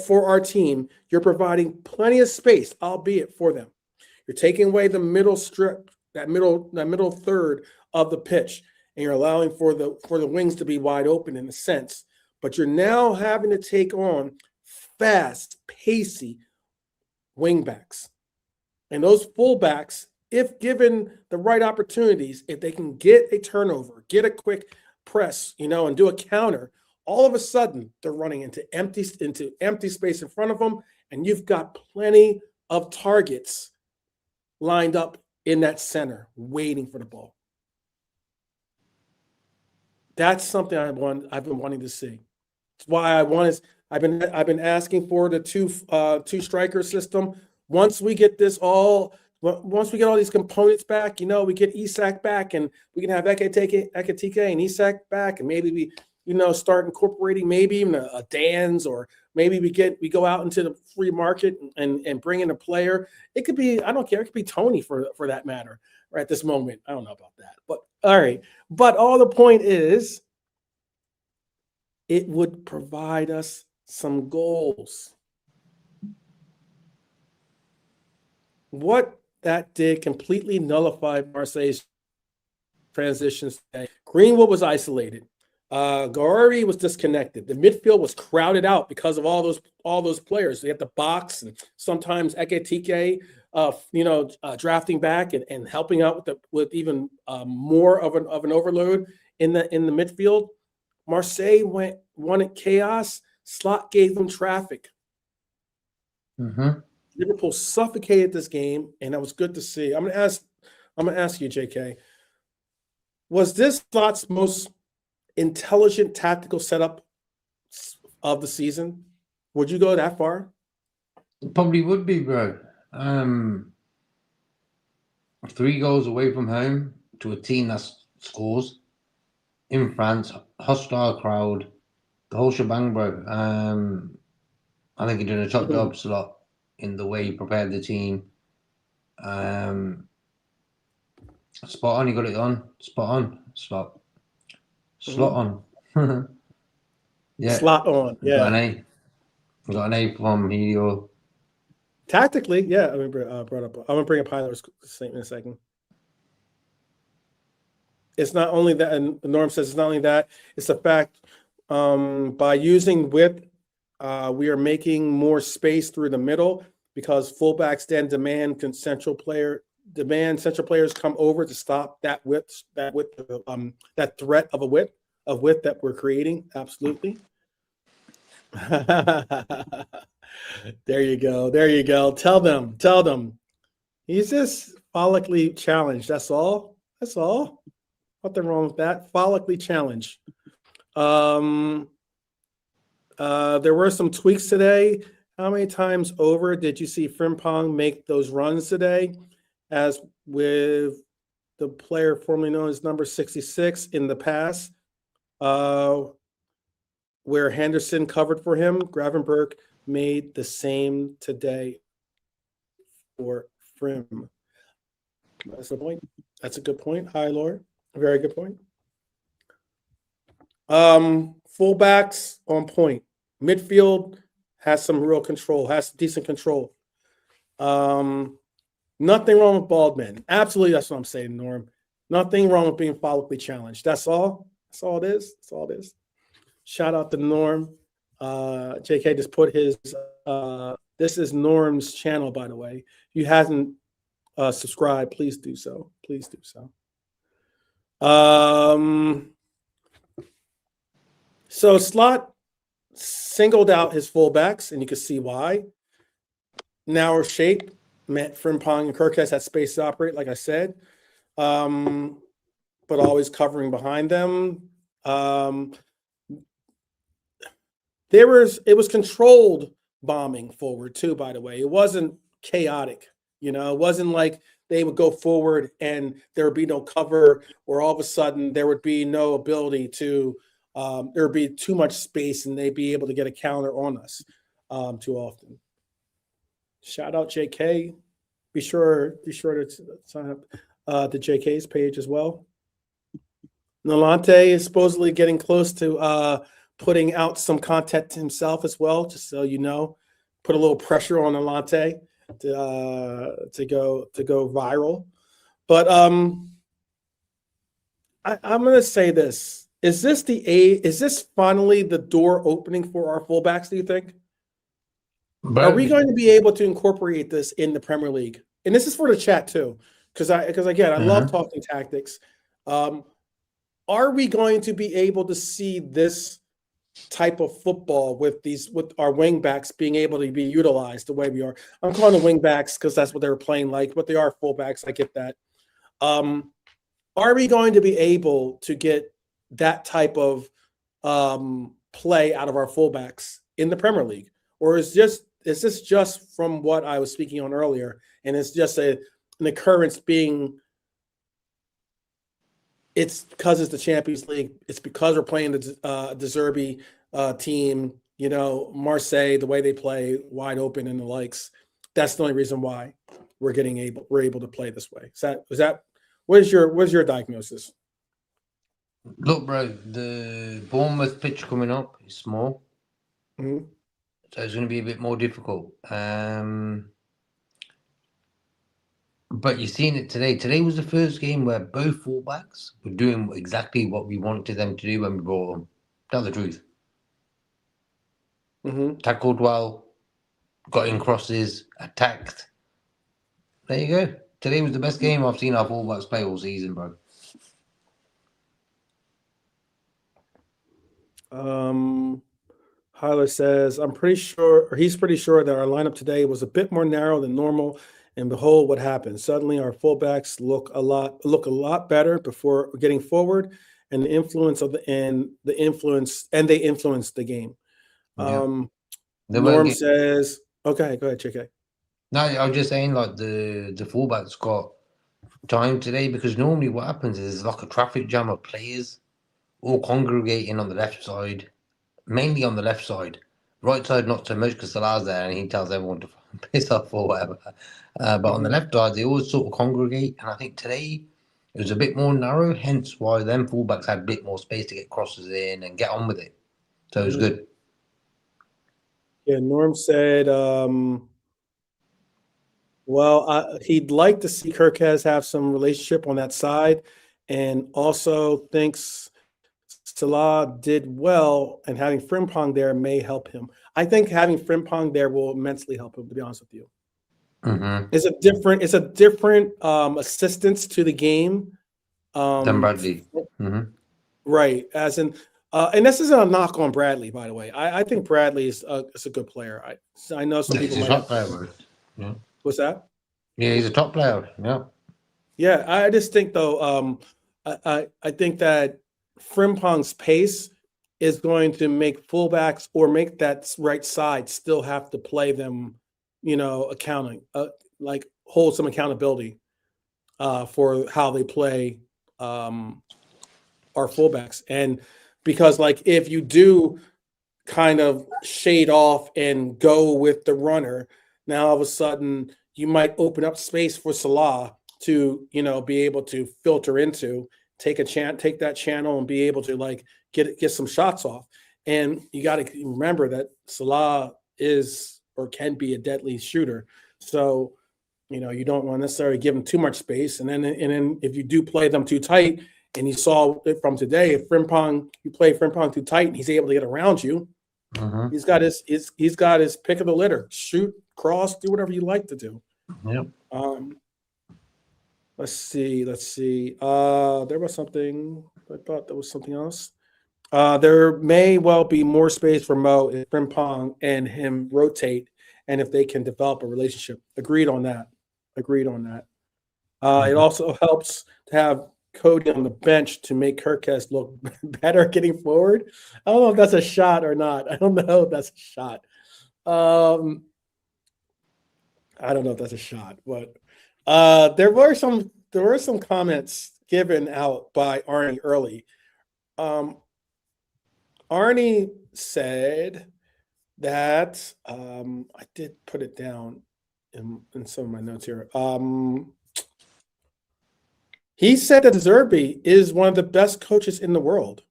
for our team, you're providing plenty of space, albeit for them. You're taking away the middle strip, that middle third of the pitch, and you're allowing for the wings to be wide open in a sense. But you're now having to take on fast, pacey wingbacks. And those fullbacks, if given the right opportunities, if they can get a turnover, get a quick press, and do a counter, all of a sudden they're running into empty space in front of them, and you've got plenty of targets lined up in that center, waiting for the ball. That's something I've been wanting to see. It's why I've been asking for the two striker system. Once we get all these components back, we get Isak back, and we can have Ekitike and Isak back, and maybe we start incorporating maybe even a Dan's, or maybe we go out into the free market and bring in a player. It could be, I don't care, it could be Tony for that matter, right at this moment. I don't know about that, but all right. But all the point is, it would provide us some goals. What that did completely nullified Marseille's transitions today. Greenwood was isolated. Gari was disconnected. The midfield was crowded out because of all those players. They had the box, and sometimes Ekitike, drafting back and helping out with even more of an overload in the midfield. Marseille wanted chaos. Slot gave them traffic. Mm-hmm. Liverpool suffocated this game, and that was good to see. I'm gonna ask you, JK. Was this Slot's most intelligent tactical setup of the season? Would you go that far? It probably would be, bro. 3 goals away from home to a team that scores in France, hostile crowd, the whole shebang, bro. I think he did a top job, Slot, in the way he prepared the team. Spot on, he got it on. Spot on, Slot. Slot on. Yeah. Slot on. Yeah. Got an A. Got an A from Helio. Tactically, yeah. I remember brought up. I'm gonna bring up Hyler's statement in a second. It's not only that, and Norm says it's not only that. It's the fact by using width, we are making more space through the middle because fullbacks then demand central players come over to stop that threat of width that we're creating. Absolutely. There you go. Tell them. He's just follically challenged. That's all. That's all. Nothing wrong with that. Follically challenged. There were some tweaks today. How many times over did you see Frimpong make those runs today? As with the player formerly known as number 66 in the past, where Henderson covered for him, Gravenberch made the same today for Frim. That's the point. That's a good point. Hi, Laura. Very good point. Fullbacks on point. Midfield has some real control, has decent control. Nothing wrong with bald men. Absolutely, that's what I'm saying, Norm. Nothing wrong with being follically challenged. That's all. That's all it is. That's all it is. Shout out to Norm. JK just put his this is Norm's channel, by the way. If you hasn't subscribed, please do so. Please do so. So Slot singled out his fullbacks, and you can see why. Narrow shape meant Frimpong and Kirkes had space to operate, like I said, but always covering behind them. It was controlled bombing forward too, by the way. It wasn't chaotic, It wasn't like they would go forward and there would be no cover, or all of a sudden there would be no ability to there would be too much space and they'd be able to get a counter on us too often. Shout out JK. Be sure to sign up to JK's page as well. Nolante is supposedly getting close to putting out some content himself as well, just so you know. Put a little pressure on Nolante to go viral. But I'm gonna say this. Is this finally the door opening for our fullbacks, do you think? Are we going to be able to incorporate this in the Premier League? And this is for the chat too, because again, I love talking tactics. Are we going to be able to see this type of football with our wing backs being able to be utilized the way we are? I'm calling them wing backs because that's what they were playing like, but they are fullbacks. I get that. Are we going to be able to get that type of play out of our fullbacks in the Premier League? Or is this just from what I was speaking on earlier, and it's just an occurrence being it's because it's the Champions League, it's because we're playing the De Zerbi team, Marseille, the way they play, wide open and the likes. That's the only reason why we're able to play this way. Where's your diagnosis? Look, bro, the Bournemouth pitch coming up is small. Mm-hmm. So it's going to be a bit more difficult. But you've seen it today. Today was the first game where both fullbacks were doing exactly what we wanted them to do when we brought them. Tell the truth. Mm-hmm. Tackled well, got in crosses, attacked. There you go. Today was the best game I've seen our fullbacks play all season, bro. Hyler says, he's pretty sure that our lineup today was a bit more narrow than normal, and behold what happened. Suddenly our fullbacks look a lot better before getting forward, and they influence the game. Yeah. Norm says, okay, go ahead, JK. No, I was just saying, like, the fullbacks got time today, because normally what happens is like a traffic jam of players all congregating on the left side, mainly on the left side. Right side, not so much, because Salah's there and he tells everyone to piss off or whatever. But on the left side, they always sort of congregate. And I think today it was a bit more narrow, hence why them fullbacks had a bit more space to get crosses in and get on with it. So it was good. Yeah, Norm said, he'd like to see Kirkes have some relationship on that side, and also thinks Salah did well, and having Frimpong there may help him. I think having Frimpong there will immensely help him, to be honest with you. Mm-hmm. It's a different assistance to the game Than Bradley. Mm-hmm. Right, as in and this isn't a knock on Bradley, by the way. I think Bradley is a good player. I know some people might not player, yeah. What's that? Yeah, he's a top player. Yeah. Yeah, I just think though, I think that Frimpong's pace is going to make fullbacks or make that right side still have to play them, accounting, like hold some accountability for how they play um, our fullbacks. And because like if you do kind of shade off and go with the runner, now all of a sudden you might open up space for Salah to, be able to filter into, take that channel and be able to like get some shots off. And you got to remember that Salah is or can be a deadly shooter. So, you don't want to necessarily give him too much space. And then if you do play them too tight, and you saw it from today, if you play Frimpong too tight and he's able to get around you, he's got his pick of the litter. Shoot, cross, do whatever you like to do. Yep. Let's see. There was something. I thought there was something else. There may well be more space for Mo if Frimpong and him rotate, and if they can develop a relationship. Agreed on that. It also helps to have Cody on the bench to make Kirkes look better getting forward. I don't know if that's a shot or not. I don't know if that's a shot. But there were some comments given out by Arne early. Arne said that I did put it down in some of my notes here. He said that Zerbi is one of the best coaches in the world.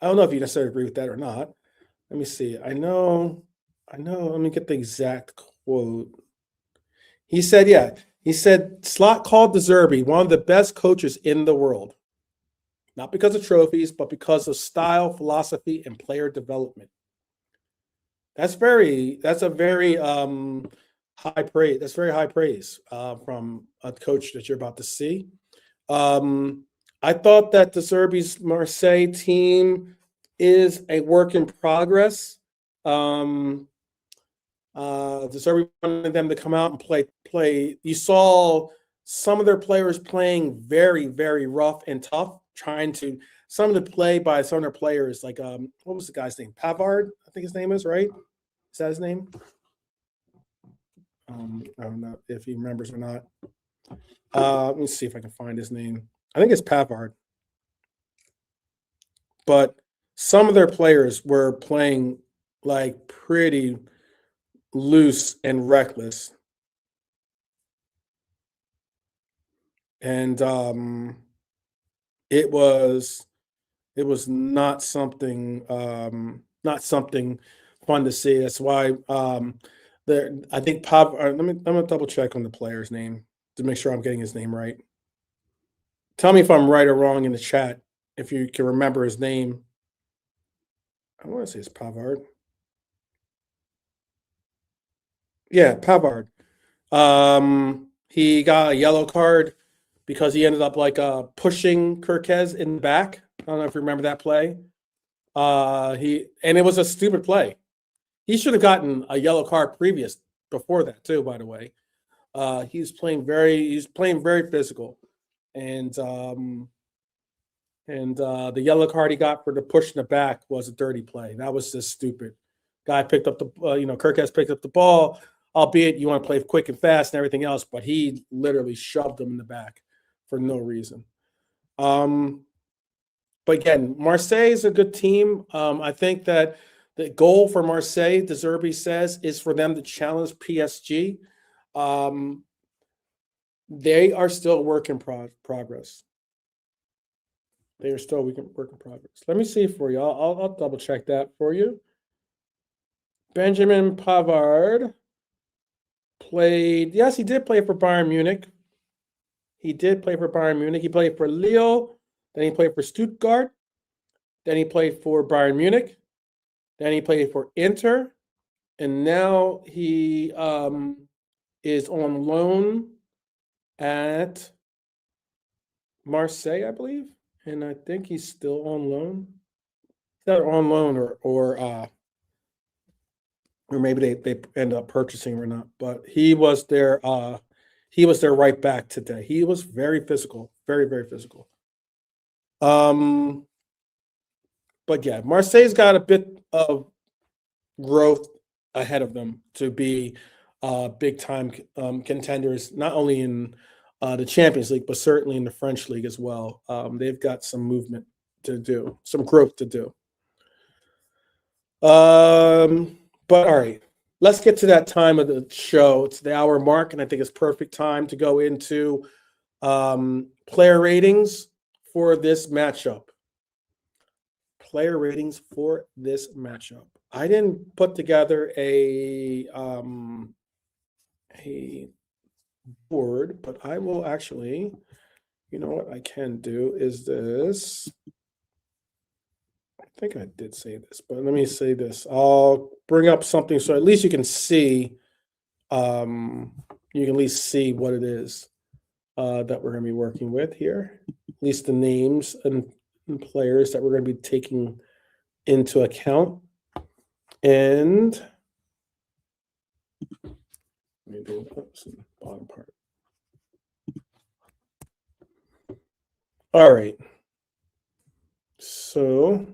I don't know if you necessarily agree with that or not. Let me see. I know. Let me get the exact quote. He said, yeah. He said Slot called De Zerbi one of the best coaches in the world. Not because of trophies, but because of style, philosophy, and player development. That's a very high praise. That's very high praise from a coach that you're about to see. I thought that De Zerbi's Marseille team is a work in progress. De Zerbi wanted them to come out and play. You saw some of their players playing very, very rough and tough, some of the play by some of their players, like what was the guy's name? Pavard, I think his name is, right? Is that his name? I don't know if he remembers or not. Let me see if I can find his name. I think it's Pavard. But some of their players were playing like pretty loose and reckless. And it was not something fun to see. That's why I think I'm gonna double check on the player's name to make sure I'm getting his name right. Tell me if I'm right or wrong in the chat if you can remember his name. I want to say it's Pavard. Yeah, Pavard. He got a yellow card because he ended up like pushing Kirkes in the back. I don't know if you remember that play. It was a stupid play. He should have gotten a yellow card before that too, by the way. He's playing very physical. And the yellow card he got for the push in the back was a dirty play. That was just stupid. Guy picked up Kirkes picked up the ball, albeit you want to play quick and fast and everything else, but he literally shoved him in the back for no reason. But again, Marseille is a good team. I think that the goal for Marseille, De Zerbi says, is for them to challenge PSG. They are still work in progress. They are still work in progress. Let me see for you. I'll double check that for you. Benjamin Pavard played. Yes, he did play for Bayern Munich. He played for Lille. Then he played for Stuttgart. Then he played for Bayern Munich. Then he played for Inter. And now he is on loan at Marseille, I believe. And I think he's still on loan. He's either on loan or maybe they end up purchasing or not. But he was their He was their right back today. He was very physical, very, very physical. But yeah, Marseille's got a bit of growth ahead of them to be big time contenders, not only in the Champions League, but certainly in the French league as well. They've got some movement to do, some growth to do. But all right, let's get to that time of the show. It's the hour mark, and I think it's perfect time to go into player ratings for this matchup. Player ratings for this matchup. I didn't put together a board, but I will actually, you know what I can do is this. I think I did say this, but let me say this. I'll bring up something so at least you can see, you can at least see what it is that we're going to be working with here. At least the names and players that we're going to be taking into account. And let me do the bottom part. All right. So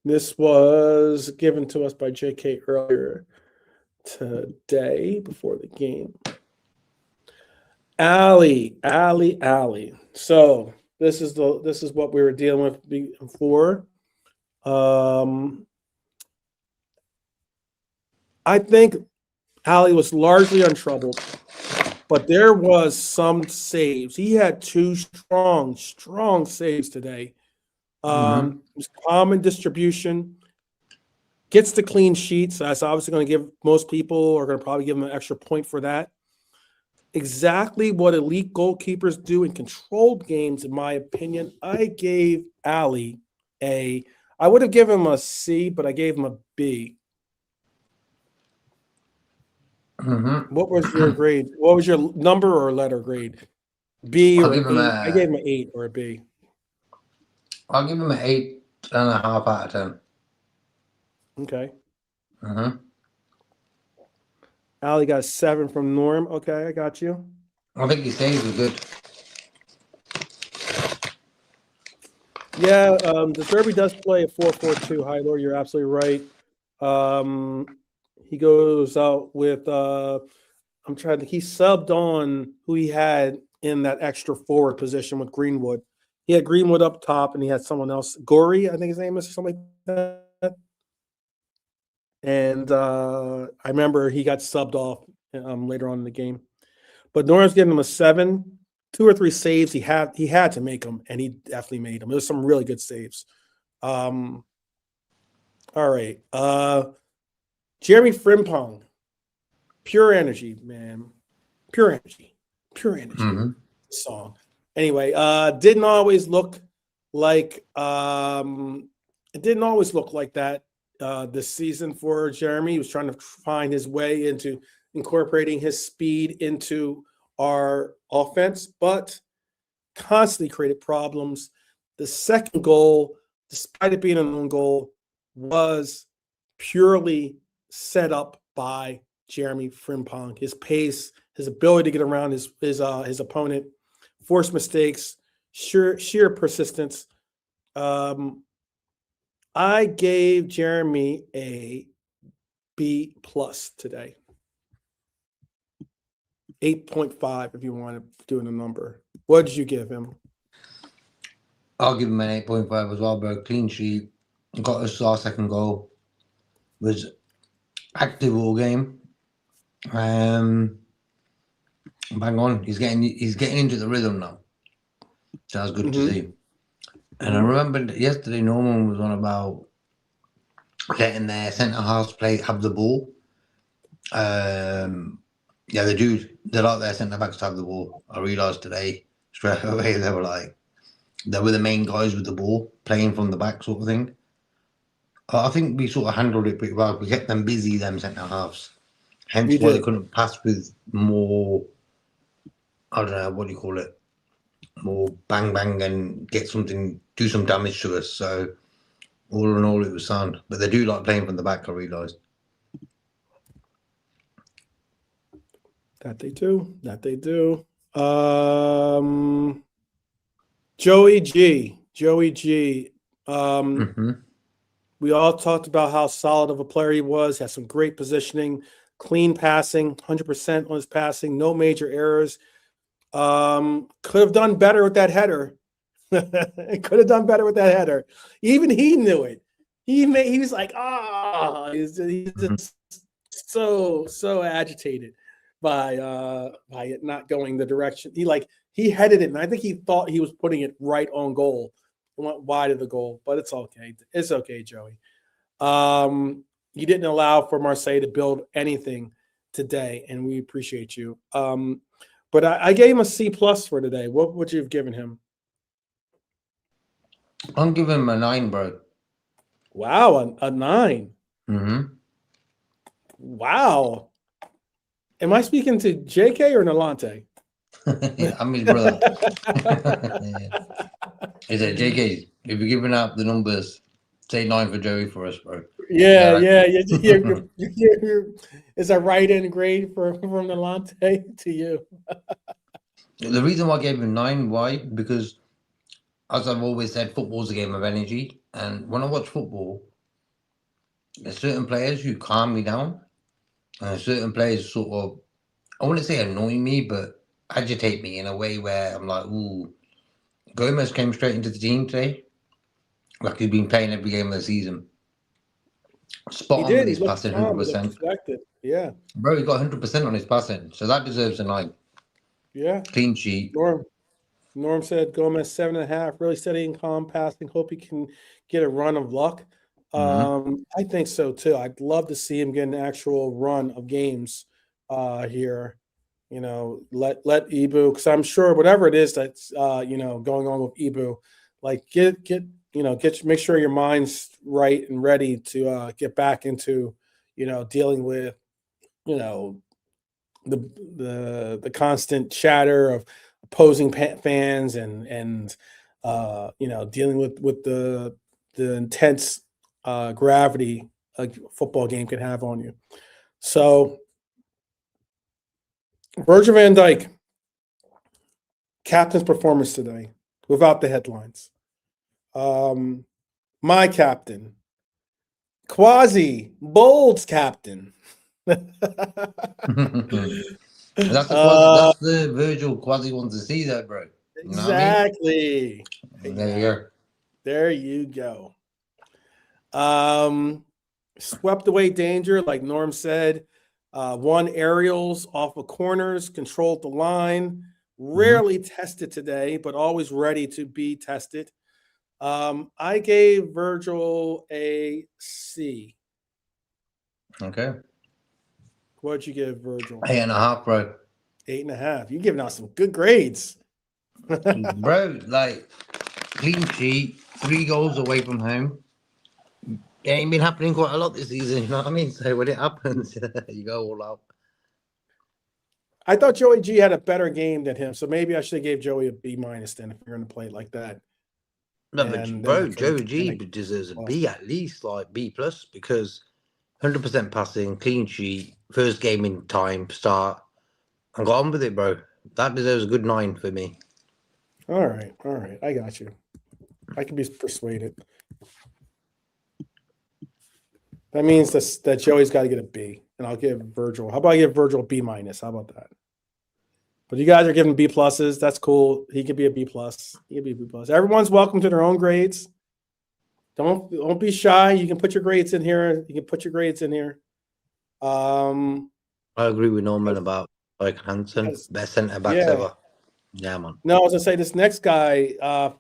this was given to us by JK earlier today before the game. Ali. So this is what we were dealing with before. I think Ali was largely untroubled, but there was some saves. He had two strong saves today. Common distribution, gets the clean sheet. So that's obviously going to give most people are going to probably give him an extra point for that. Exactly what elite goalkeepers do in controlled games, in my opinion. I gave Ali I would have given him a C, but I gave him a B. What was your grade? What was your number or letter grade? B or A? I gave him an 8 or a B. I'll give him an 8.5 out of 10. Okay. Ali got a 7 from Norm. Okay, I got you. I think his saves were good. Yeah, the Derby does play a 4-4-2. Hi, Lord, you're absolutely right. He goes out with he subbed on who he had in that extra forward position with Greenwood. He had Greenwood up top and he had someone else, Gory, I think his name is, or something like that. And I remember he got subbed off later on in the game. But Norm's giving him a 7. 2 or 3 saves he had to make them, and he definitely made them. There's some really good saves. All right. Jeremy Frimpong. Pure energy, man. Pure energy. Song. Anyway, didn't always look like that this season for Jeremy. He was trying to find his way into incorporating his speed into our offense, but constantly created problems. The second goal, despite it being an own goal, was purely set up by Jeremy Frimpong. His pace, his ability to get around his opponent, force mistakes, sheer persistence. I gave Jeremy a B+ today. 8.5 if you want to do a number. What did you give him? I'll give him an 8.5 as well, bro. Clean sheet. Got us our second goal. Was active all game. Bang on. He's getting into the rhythm now. So that's good to see. And I remember yesterday Norman was on about letting their centre halves have the ball. Yeah, they do. They like their centre backs to have the ball. I realised today straight away they were the main guys with the ball, playing from the back, sort of thing. I think we sort of handled it pretty well. We kept them busy, them centre halves. Hence why they couldn't pass with more. I don't know what do you call it. More bang bang and do some damage to us. So all in all, it was sound. But they do like playing from the back. I realised. That they do. Joey G. We all talked about how solid of a player he was, has some great positioning, clean passing, 100% on his passing, no major errors. Could have done better with that header. Even he knew it. He was like, he's just so agitated by it not going the direction. He headed it, and I think he thought he was putting it right on goal. It went wide of the goal, but it's okay. It's okay, Joey. You didn't allow for Marseille to build anything today, and we appreciate you. But I gave him a C+ for today. What would you have given him? I'm giving him a 9, bro. Wow, a 9. Wow. Am I speaking to JK or Nalante? I'm his brother. He said, JK, if you're giving out the numbers, say 9 for Joey for us, bro. Yeah. It's a write-in grade from Nalante to you. The reason why I gave him 9, why? Because, as I've always said, football's a game of energy. And when I watch football, there's certain players who calm me down. And certain players sort of, I wouldn't say annoy me, but agitate me in a way where I'm like, ooh. Gomez came straight into the team today, like he's been playing every game of the season. Spot on with his passing, 100%. Yeah. Bro, he got 100% on his passing, so that deserves a 9. Yeah. Clean sheet. Norm said Gomez 7.5, really steady and calm passing. Hope he can get a run of luck. I think so too. I'd love to see him get an actual run of games here. You know, let Ibu, because I'm sure whatever it is that's going on with Ibu, like make sure your mind's right and ready to get back into dealing with the constant chatter of opposing fans and dealing with the intense gravity a football game can have on you. So Virgil van Dijk, captain's performance today, without the headlines. My captain, Quasi Bold's captain. That's the Virgil Quasi wants to see that, bro. Exactly. You know what I mean? There you go. Swept away danger, like Norm said. Won aerials off of corners, controlled the line. Rarely tested today, but always ready to be tested. I gave Virgil a C. Okay. What'd you give Virgil? 8.5, bro. 8.5. You're giving out some good grades. Bro, like, clean sheet, 3 goals away from home. It ain't been happening quite a lot this season, you know what I mean? So when it happens, you go all out. I thought Joey G had a better game than him, so maybe I should have gave Joey a B- then if you're going to play it like that. No, but bro, Joey G deserves a B at least, like B+, because 100% passing, clean sheet, first game in time, start, and got on with it, bro. That deserves a good 9 for me. All right. I got you. I can be persuaded. That means that Joey's got to get a B, and I'll give Virgil. How about I give Virgil a B-? How about that? But you guys are giving B+. That's cool. He could be a B+. He could be a B+. Everyone's welcome to their own grades. Don't be shy. You can put your grades in here. I agree with Norman about Mike Hansen, best centre backs ever. Yeah, man. No, I was gonna say this next guy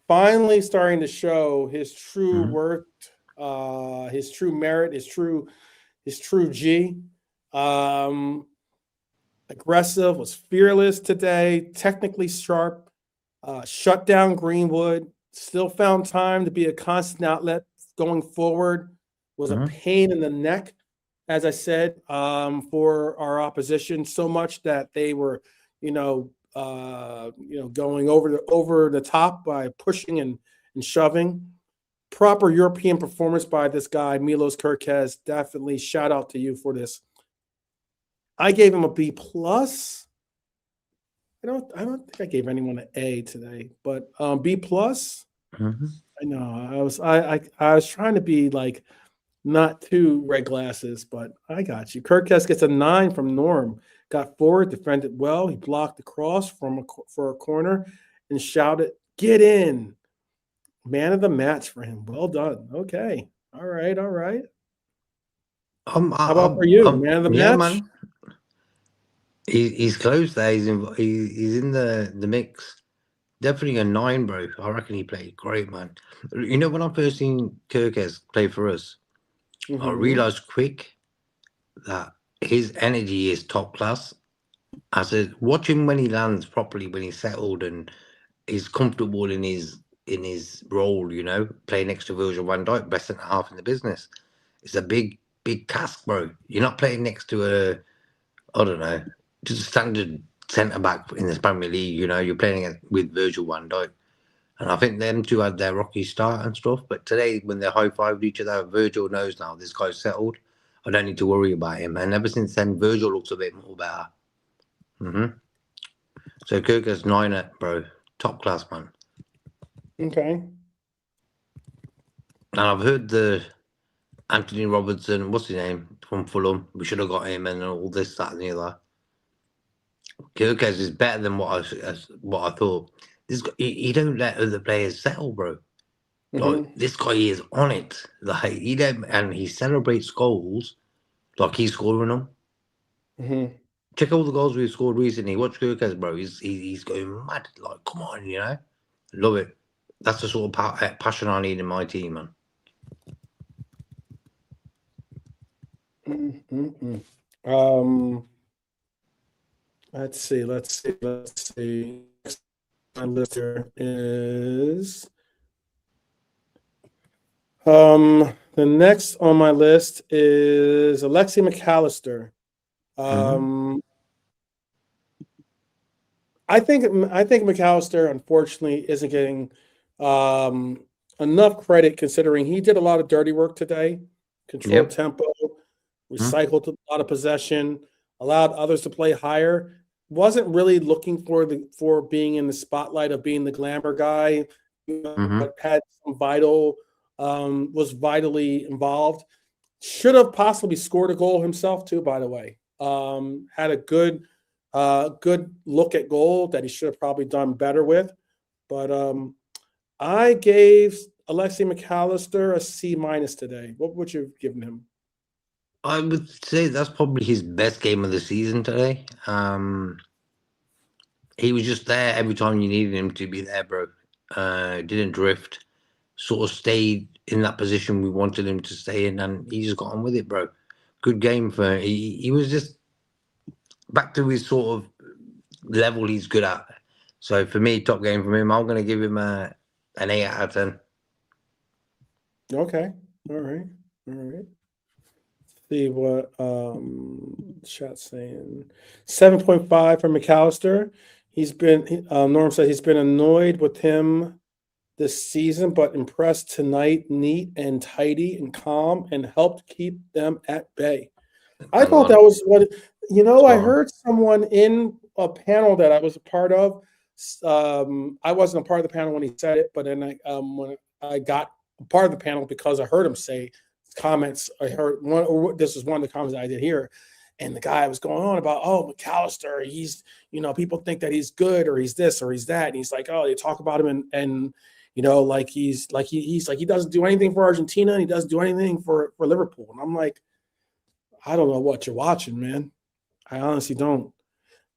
finally starting to show his true worth, his true merit, his true G. Aggressive, was fearless today, technically sharp, shut down Greenwood, still found time to be a constant outlet going forward, was a pain in the neck, as I said, for our opposition, so much that they were, going over the top by pushing and shoving. Proper European performance by this guy, Milos Kerkez. Definitely shout out to you for this. I gave him a B+. I don't think I gave anyone an A today, but B plus. Mhm. I know I was trying to be like not too red glasses, but I got you. Kirkes gets a 9 from Norm. Got forward, defended well. He blocked the cross for a corner and shouted, "Get in!" Man of the match for him. Well done. Okay. All right. All right. How about for you? Man of the Yeah, match? man. He's close there. He's in the mix. Definitely a 9, bro. I reckon he played great, man. You know, when I first seen Kirkes play for us, I Mm-hmm. realized quick that his energy is top class. I said, watch him when he lands properly, when he's settled and he's comfortable in his role. You know, playing next to Virgil van Dijk, best centre half in the business. It's a big task, bro. You're not playing next to I don't know, just a standard centre back in the Premier League. You know, you're playing with Virgil van Dijk. And I think them two had their rocky start and stuff. But today, when they high-fived each other, Virgil knows now this guy's settled. I don't need to worry about him. And ever since then, Virgil looks a bit more better. So Kirk's 9, bro. Top class, man. Okay. And I've heard the Anthony Robertson, what's his name, from Fulham. We should have got him and all this, that, and the other. Kirk's is better than what I thought. He don't let other players settle, bro. Like, Mm-hmm. this guy is on it. Like, he don't, and he celebrates goals like he's scoring them. Mm-hmm. Check all the goals we've scored recently. Watch Kirkes, bro. He's going mad. Like, come on, you know. Love it. That's the sort of passion I need in my team, man. Mm-hmm. Um, let's see. Let's see. My list here is the next on my list is Alexi McAllister. I think McAllister unfortunately isn't getting enough credit considering he did a lot of dirty work today, controlled Yep. tempo, recycled a lot of possession, allowed others to play higher. Wasn't really looking for being in the spotlight of being the glamour guy, but had some was vitally involved. Should have possibly scored a goal himself too, by the way. Had a good look at goal that he should have probably done better with. But I gave Alexi McAllister a C minus today. What would you have given him? I would say that's probably his best game of the season today. He was just there every time you needed him to be there, bro. Didn't drift, sort of stayed in that position we wanted him to stay in, and he just got on with it, bro. Good game for him. He was just back to his sort of level he's good at. So for me, top game from him. I'm going to give him an 8 out of 10. Okay. All right. See what chat's saying. 7.5 for McAllister. Norm said he's been annoyed with him this season, but impressed tonight, neat and tidy and calm, and helped keep them at bay. I thought that was what I heard someone in a panel that I was a part of. I wasn't a part of the panel when he said it, but then when I got a part of the panel because I heard him say comments. I heard this is one of the comments I did hear, and the guy was going on about, oh, McAllister, he's people think that he's good or he's this or he's that, and he's like, oh, they talk about him and like he doesn't do anything for Argentina and he doesn't do anything for Liverpool, and I'm like, I don't know what you're watching, man. I honestly don't.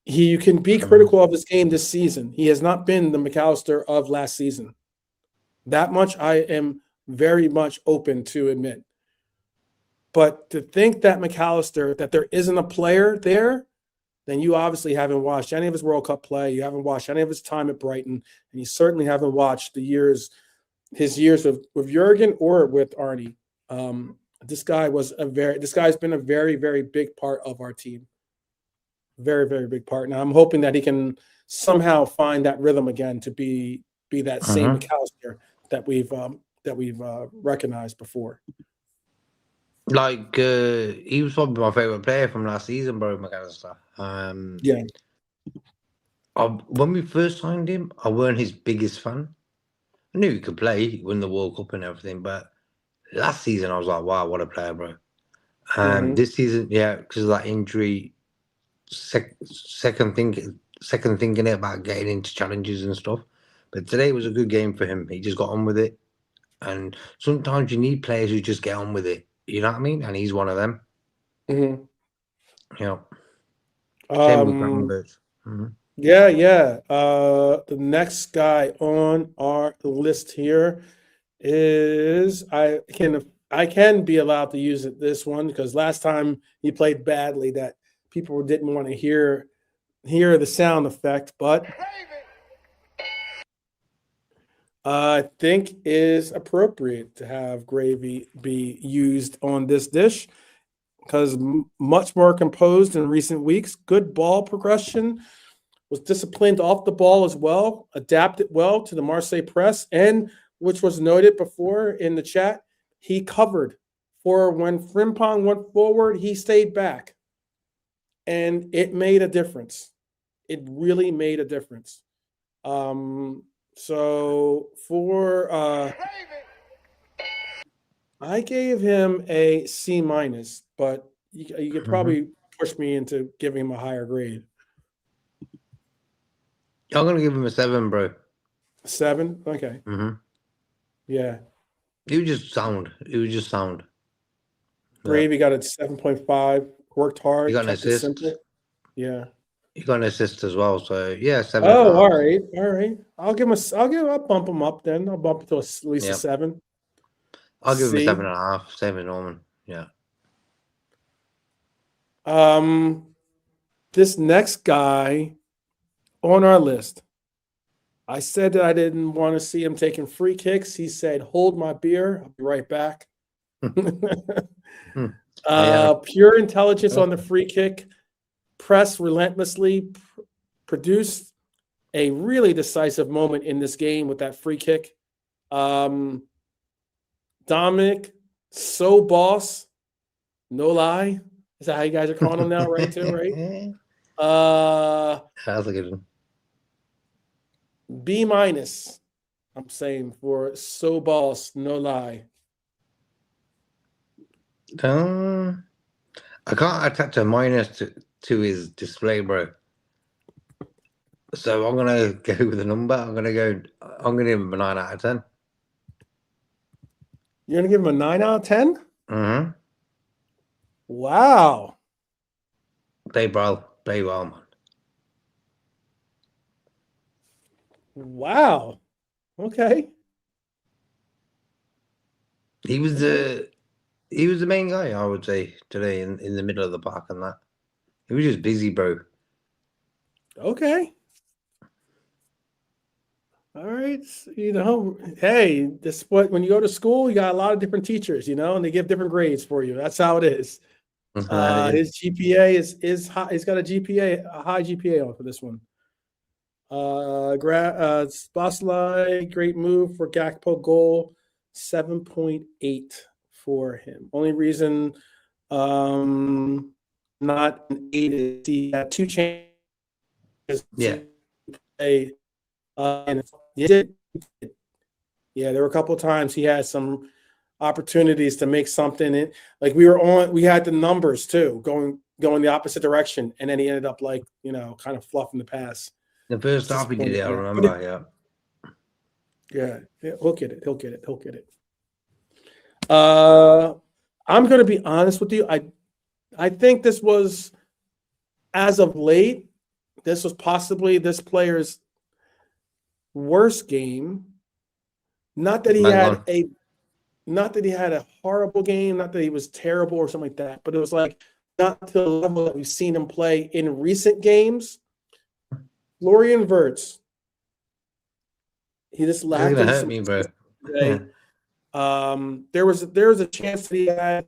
You can be critical of his game this season. He has not been the McAllister of last season. That much I am very much open to admit. But to think that McAllister, that there isn't a player there, then you obviously haven't watched any of his World Cup play. You haven't watched any of his time at Brighton, and you certainly haven't watched his years with Jurgen or with Arne. This guy's been a very, very big part of our team. Very, very big part. Now I'm hoping that he can somehow find that rhythm again to be that same McAllister that we've recognized before. Like he was probably my favorite player from last season, bro. McAllister. Yeah. When we first signed him, I weren't his biggest fan. I knew he could play, win the World Cup and everything, but last season I was like, wow, what a player, bro. This season, yeah, because of that injury, second thinking it about getting into challenges and stuff. But today was a good game for him. He just got on with it. And sometimes you need players who just get on with it. You know what I mean? And he's one of them. Mm-hmm. Yeah. Same with Gravenberch. Yeah. The next guy on our list here is I can be allowed to use this one because last time he played badly that people didn't want to hear the sound effect, but I think is appropriate to have gravy be used on this dish because much more composed in recent weeks. Good ball progression, was disciplined off the ball as well, adapted well to the Marseille press, and which was noted before in the chat, he covered for when Frimpong went forward, he stayed back. And it made a difference. It really made a difference. So for I gave him a C minus, but you could probably push me into giving him a higher grade. I'm gonna give him a 7, bro. 7? Okay. Yeah. He was just sound. Gravy got a 7.5. Worked hard. He got an assist. Simple. Yeah. He got an assist as well. So yeah, 7. Oh, all right. I'll bump him up then. I'll bump it to at least a 7. I'll give him a 7.5. Same as Norman. Yeah. This next guy on our list, I said that I didn't want to see him taking free kicks. He said, "Hold my beer. I'll be right back." Pure intelligence on the free kick, press relentlessly, produced a really decisive moment in this game with that free kick. Dominic Szoboszlai, no lie. Is that how you guys are calling him now, right? Too, right? That's a good one. B minus, I'm saying for Szoboszlai, no lie. I can't attach a minus to his display, bro. So I'm gonna go with a number. I'm gonna give him a 9 out of 10. You're gonna give him a 9 out of 10? Mm-hmm. Wow. Play well, man. Wow. Okay. He was the main guy, I would say, today in the middle of the park and that. He was just busy, bro. Okay. All right. Hey, this what when you go to school, you got a lot of different teachers, and they give different grades for you. That's how it is. His GPA is high. He's got a high GPA on for this one. Szoboszlai, great move for Gakpo goal, 7.8 for him. Only reason not an 8 is he had 2 chances. Yeah. And there were a couple of times he had some opportunities to make something. Like we had the numbers too, going the opposite direction, and then he ended up kind of fluffing the pass. The first half he did it, I remember. Yeah, he'll get it. I'm going to be honest with you. I think this was, as of late, this was possibly this player's worst game. Not that he had a horrible game, not that he was terrible or something like that, but it was like not to the level that we've seen him play in recent games. Florian Wirtz, he just lacked. You're gonna hurt me, bro. There was a chance that he had.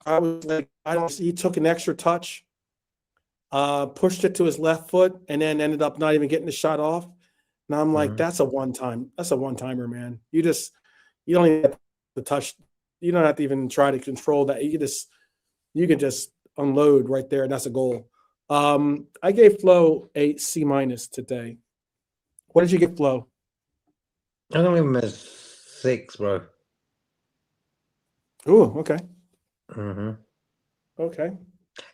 I was like, he took an extra touch, pushed it to his left foot, and then ended up not even getting the shot off. And I'm like, that's a one-timer, man. You don't even have to touch. You don't have to even try to control that. You can just unload right there, and that's a goal. I gave Flo a C- today. What did you give Flo? I'm gonna give him a 6, bro. Oh, okay. hmm Okay.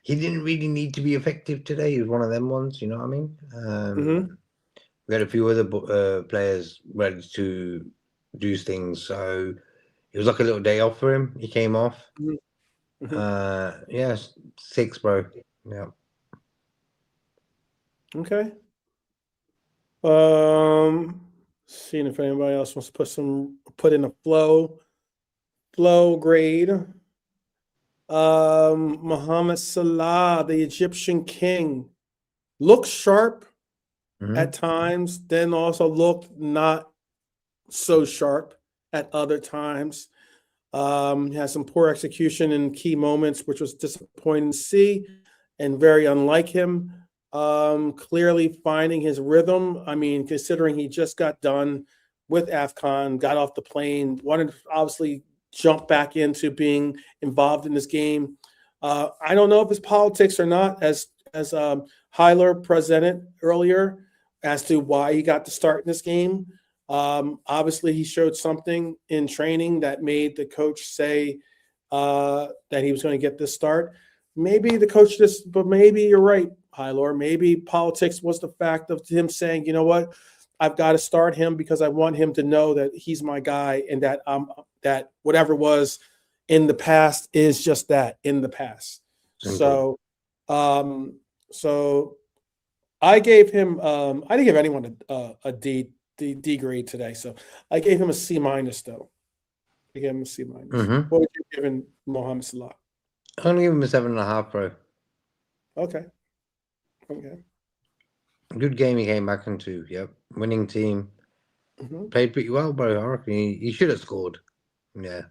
He didn't really need to be effective today. He was one of them ones, you know what I mean? Mm-hmm. We had a few other players ready to do things, so it was like a little day off for him. He came off. Mm-hmm. Yeah, 6, bro. Yeah. Okay. Seeing if anybody else wants to put in a flow grade. Mohammed Salah, the Egyptian king, looks sharp at times, then also looked not so sharp at other times. He had some poor execution in key moments, which was disappointing to see and very unlike him. Clearly finding his rhythm. I mean, considering he just got done with AFCON, got off the plane, wanted to obviously jump back into being involved in this game. I don't know if it's politics or not, as Hyler presented earlier, as to why he got to start in this game. Obviously, he showed something in training that made the coach say that he was going to get this start. Maybe the coach just, but maybe you're right, Hylor. Maybe politics was the fact of him saying, you know what, I've got to start him because I want him to know that he's my guy and that that whatever was in the past is just that in the past. Simple. So I gave him. I didn't give anyone a D grade today, so I gave him a C- though. I gave him a C-. What would you give in Mohamed Salah? I'm gonna give him a 7.5, bro. Okay. Okay. Good game he came back into. Yep, winning team. Played pretty well, bro. I reckon he should have scored. Yeah.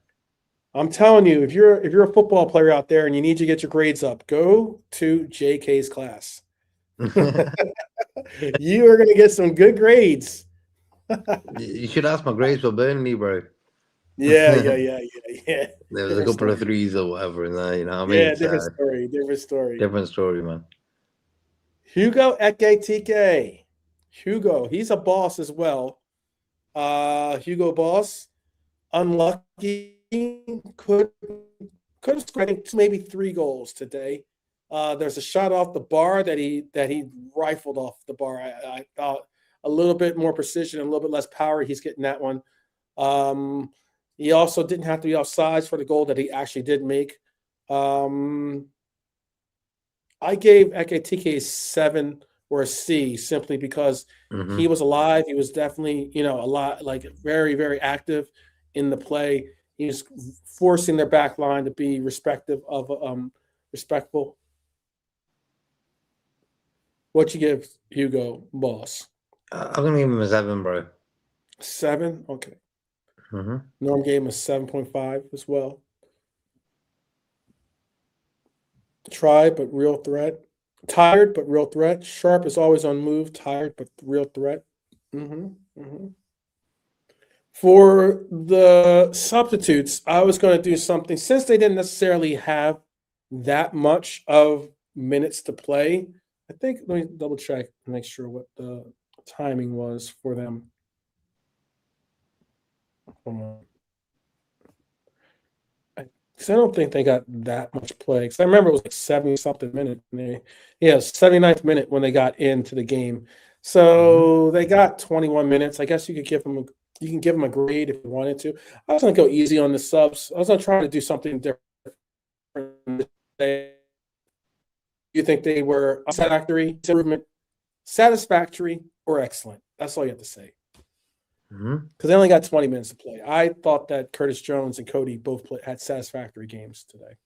I'm telling you, if you're a football player out there and you need to get your grades up, go to JK's class. You are going to get some good grades. You should ask my grades for Burnley, bro. Yeah. There was a Different couple story. of threes or whatever in there, you know what I Yeah, mean? different So, story. Different story. different story, man. Hugo Ekitike. Hugo, he's a boss as well. Hugo Boss, unlucky, could have scored maybe 3 goals today. There's a shot off the bar that he rifled off the bar. I thought a little bit more precision, a little bit less power. He's getting that one. He also didn't have to be offsides for the goal that he actually did make. I gave Ekitike a 7 or a C simply because he was alive. He was definitely, a lot, like very, very active in the play. He was forcing their back line to be respectful. What you give Hugo Boss? I'm gonna give him a 7, bro. 7? Okay. Norm gave him a 7.5 as well. Tried, but real threat. Tired, but real threat. Sharp is always on move. Tired, but real threat. For the substitutes, I was going to do something since they didn't necessarily have that much of minutes to play. I think let me double check and make sure what the timing was for them. Because I don't think they got that much play. Because I remember it was like 70 something minute. 79th minute when they got into the game. So they got 21 minutes. I guess you can give them a grade if you wanted to. I was gonna go easy on the subs. I was gonna try to do something different. You think they were satisfactory, or excellent? That's all you have to say. Because they only got 20 minutes to play. I thought that Curtis Jones and Cody both had satisfactory games today.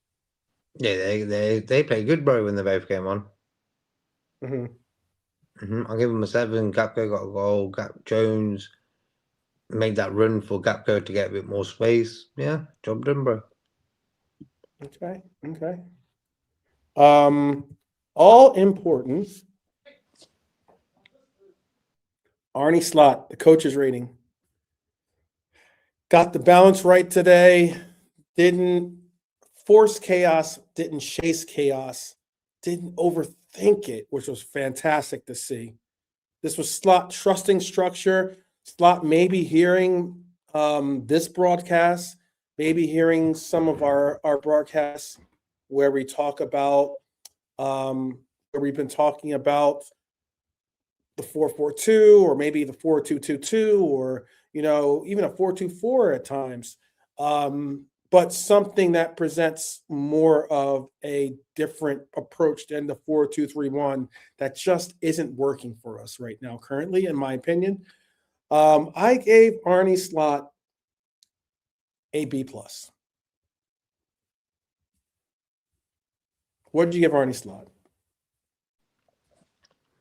Yeah, they played good, bro, when they both came on. I'll give them a 7. Gakpo got a goal. Jones made that run for Gakpo to get a bit more space. Yeah, job done, bro. Okay. All important. Arne Slot, the coach's rating. Got the balance right today. Didn't force chaos. Didn't chase chaos. didn't overthink it, which was fantastic to see. This was Slot trusting structure. Slot maybe hearing this broadcast, maybe hearing some of our broadcasts where we talk about where we've been talking about the 4-4-2 or maybe the 4-2-2-2 or even a 4-2-4 at times. But something that presents more of a different approach than the 4-2-3-1 that just isn't working for us right now, currently, in my opinion. I gave Arne Slot a B+. What did you give Arne Slot?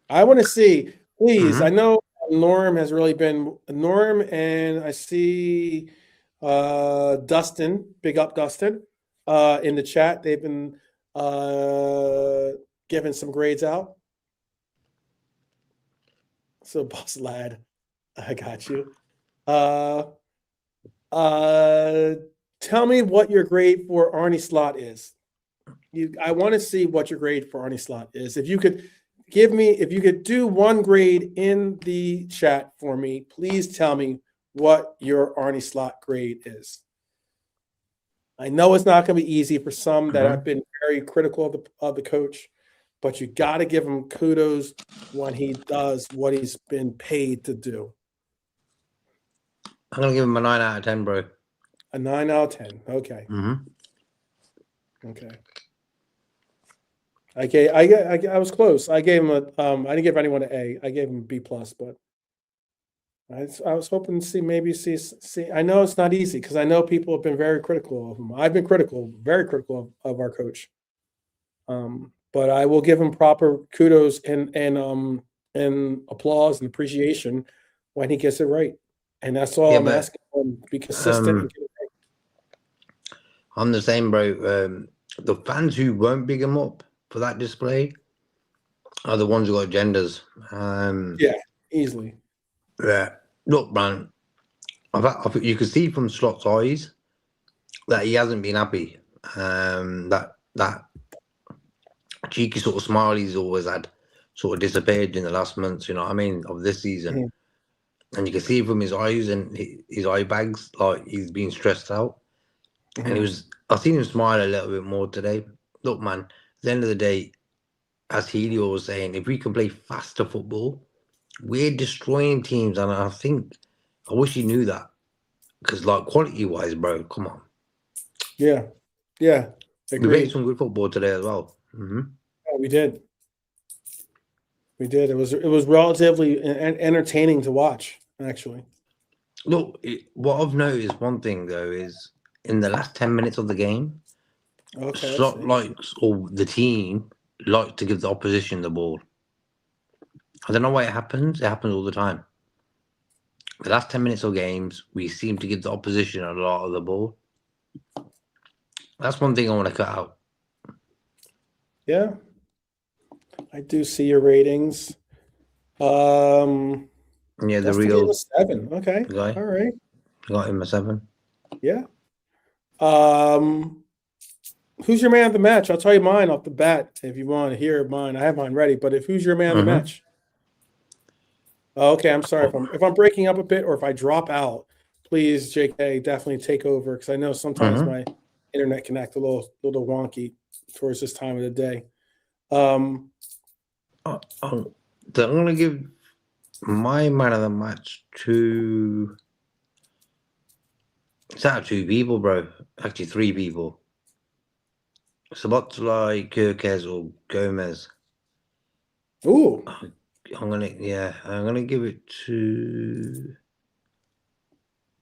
I want to see, please. I know Norm has really been Norm, and I see Dustin, big up Dustin, in the chat. They've been giving some grades out. So, boss lad, I got you. Tell me what your grade for Arne Slot is. I want to see what your grade for Arne Slot is. If you could do one grade in the chat for me, please tell me what your Arne Slot grade is. I know it's not going to be easy for some that have been very critical of the coach, but you got to give him kudos when he does what he's been paid to do. I'm going to give him a 9 out of 10, bro. A 9 out of 10. Okay. Okay. I was close. I gave him I didn't give anyone an A. I gave him a B+, but I was hoping to see. I know it's not easy because I know people have been very critical of him. I've been very critical of our coach. But I will give him proper kudos and applause and appreciation when he gets it right. And that's all I'm asking him, be consistent and get it right. I'm the same, bro. The fans who won't big him up for that display are the ones who got agendas. Yeah, easily. Yeah. Look, man, you can see from Slot's eyes that he hasn't been happy. That cheeky sort of smile he's always had sort of disappeared in the last months, you know what I mean, of this season. And you can see from his eyes and his eye bags, like he's been stressed out. And I've seen him smile a little bit more today. Look, man, at the end of the day, as Helio was saying, if we can play faster football, we're destroying teams. And I wish he knew that. Because, like, quality-wise, bro, come on. Yeah. Yeah. We played some good football today as well. Yeah, we did. We did. It was relatively entertaining to watch, actually. Look, what I've noticed, one thing, though, is in the last 10 minutes of the game, Slot likes, or the team like to give the opposition the ball. I don't know why it happens. It happens all the time. The last 10 minutes of games, we seem to give the opposition a lot of the ball. That's one thing I want to cut out. Yeah. I do see your ratings. Yeah, the real 7. Okay. Guy. All right. Got him a 7. Yeah. Who's your man of the match? I'll tell you mine off the bat if you want to hear mine. I have mine ready, but who's your man of the match? Okay, I'm sorry if I'm breaking up a bit or if I drop out. Please, JK, definitely take over because I know sometimes my internet can act a little wonky towards this time of the day. I'm going to give my man of the match to. It's out of 2 people, bro. Actually, 3 people. Szoboszlai, Kirkes, or Gomez. Ooh. I'm gonna give it to.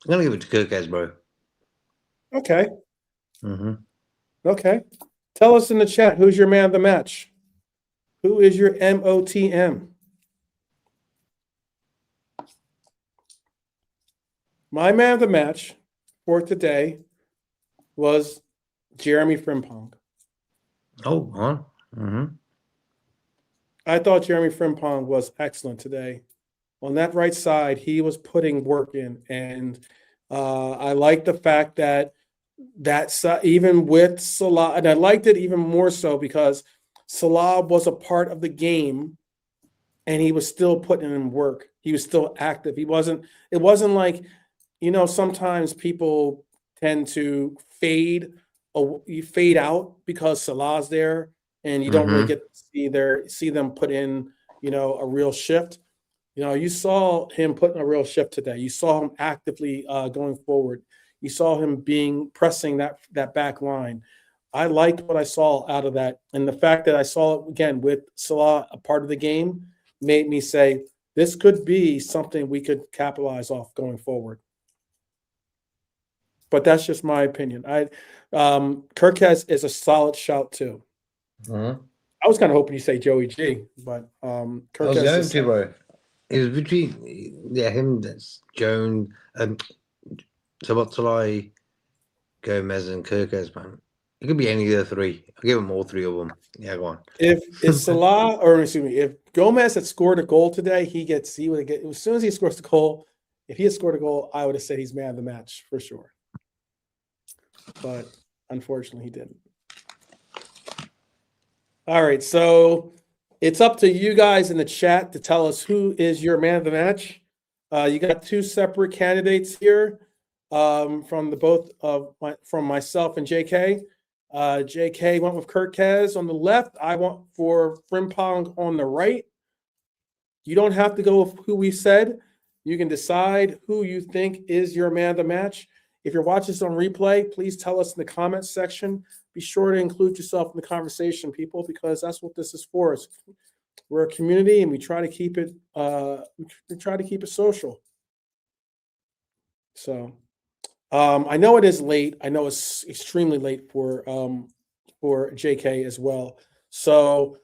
I'm gonna give it to Kirkes, bro. Okay. Okay. Tell us in the chat who's your man of the match. Who is your MOTM? My man of the match for today was Jeremy Frimpong. Oh, huh? I thought Jeremy Frimpong was excellent today. On that right side, he was putting work in. And I like the fact that even with Salah, and I liked it even more so because Salah was a part of the game, and he was still putting in work. He was still active. It wasn't like, sometimes people tend to you fade out because Salah's there, and you don't really Mm-hmm. get to see them put in, a real shift. You saw him putting a real shift today. You saw him actively going forward. You saw him pressing that back line. I liked what I saw out of that, and the fact that I saw it again with Salah a part of the game made me say this could be something we could capitalize off going forward. But that's just my opinion. Kirkez is a solid shout too. Mm-hmm. I was kind of hoping you say Joey G, but I was Kirkez going is to, bro. It was between him, that's Jones, Szoboszlai, Gomez, and Kirkez, man. It could be any of the three. I'll give them all three of them. Yeah, go on. if Salah, or excuse me, if Gomez had scored a goal today, he would get, as soon as he scores the goal. If he had scored a goal, I would have said he's man of the match for sure. But unfortunately, he didn't. All right, so it's up to you guys in the chat to tell us who is your man of the match. You got two separate candidates here from from myself and JK. JK went with Kirkez on the left. I went for Frimpong on the right. You don't have to go with who we said. You can decide who you think is your man of the match. If you're watching this on replay, please tell us in the comments section. Be sure to include yourself in the conversation, people, because that's what this is for. We're a community, and we try to keep it. We try to keep it social. So, I know it is late. I know it's extremely late for JK as well. So,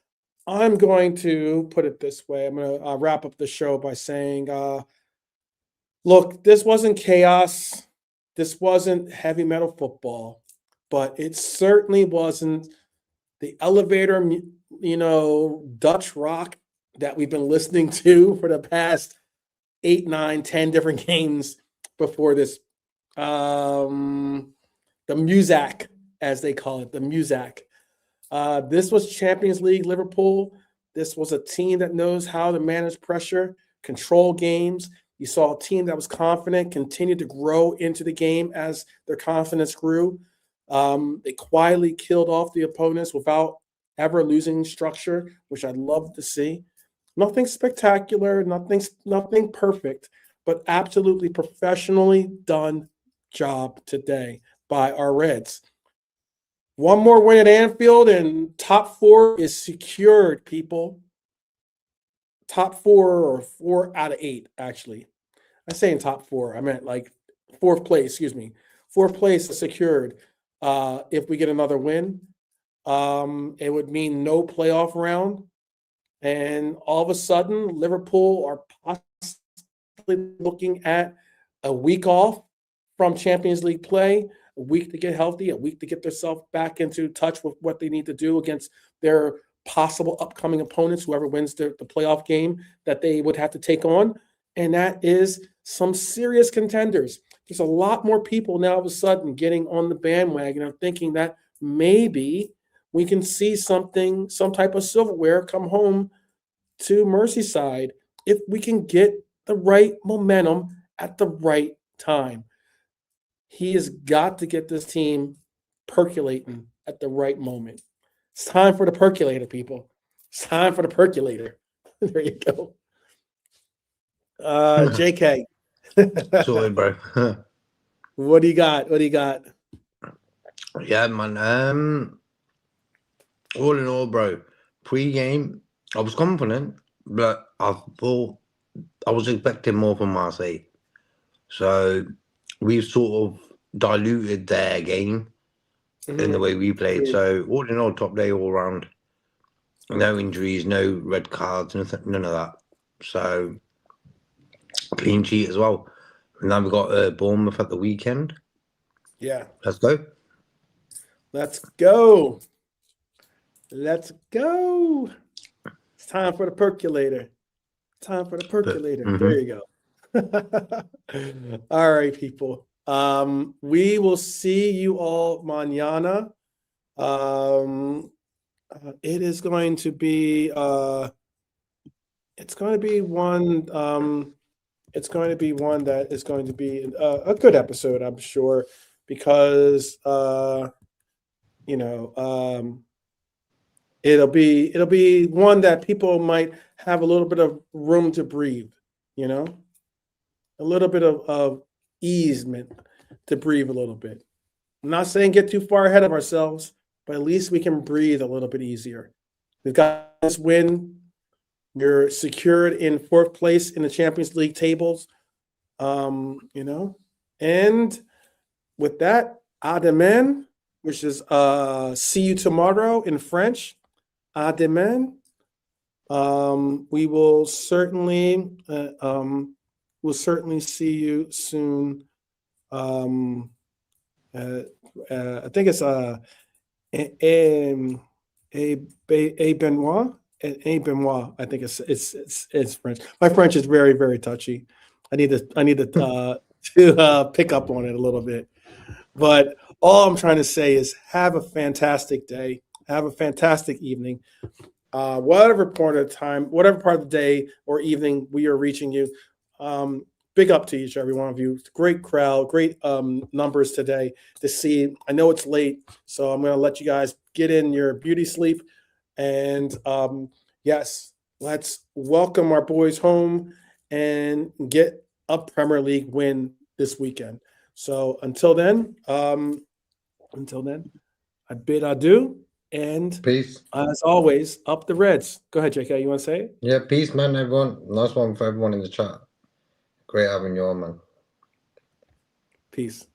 I'm going to put it this way. I'm going to wrap up the show by saying, look, this wasn't chaos. This wasn't heavy metal football, but it certainly wasn't the elevator, Dutch rock that we've been listening to for the past 8, 9, 10 different games before this. The Muzak, as they call it, the Muzak. This was Champions League Liverpool. This was a team that knows how to manage pressure, control games. You saw a team that was confident, continue to grow into the game as their confidence grew. They quietly killed off the opponents without ever losing structure, which I'd love to see. Nothing spectacular, nothing perfect, but absolutely professionally done job today by our Reds. One more win at Anfield, and top 4 is secured, people. Top 4 or 4 out of 8, actually. I say in top 4. I meant like 4th place, excuse me. 4th place is secured. If we get another win, it would mean no playoff round. And all of a sudden, Liverpool are possibly looking at a week off from Champions League play, a week to get healthy, a week to get themselves back into touch with what they need to do against their possible upcoming opponents, whoever wins the playoff game that they would have to take on. And that is some serious contenders. There's a lot more people now all of a sudden getting on the bandwagon and thinking that maybe we can see some type of silverware come home to Merseyside if we can get the right momentum at the right time. He has got to get this team percolating at the right moment. It's time for the percolator, people. It's time for the percolator. There you go. JK. Sorry, bro. What do you got? Yeah, man. All in all, bro, pre-game, I was confident, but I thought I was expecting more from Marseille. So we've sort of diluted their game in the way we played. So all in all, top day all round. No injuries, no red cards, none of that. So clean sheet as well. And now we've got Bournemouth at the weekend. Yeah. Let's go. Let's go. Let's go. It's time for the percolator. Time for the percolator. There you go. All right, people. We will see you all mañana. It is going to be it's going to be one it's going to be one that is going to be a good episode, I'm sure, because it'll be one that people might have a little bit of room to breathe, a little bit of easement to breathe a little bit. I'm not saying get too far ahead of ourselves, but at least we can breathe a little bit easier. We've got this win. You're secured in 4th place in the Champions League tables. And with that, à demain, which is see you tomorrow in French. À demain. We will certainly see you soon. I think it's a Benoit. A Benoit. I think it's French. My French is very, very touchy. I need to pick up on it a little bit. But all I'm trying to say is have a fantastic day. Have a fantastic evening. Whatever part of the day or evening we are reaching you, big up to each every one of you. Great crowd, great numbers today to see. I know it's late, so I'm going to let you guys get in your beauty sleep. And yes, let's welcome our boys home and get a Premier League win this weekend. So until then, I bid adieu. And peace. As always, up the Reds. Go ahead, JK. You want to say it? Yeah, peace, man, everyone. Nice one for everyone in the chat. Great having you on, man. Peace.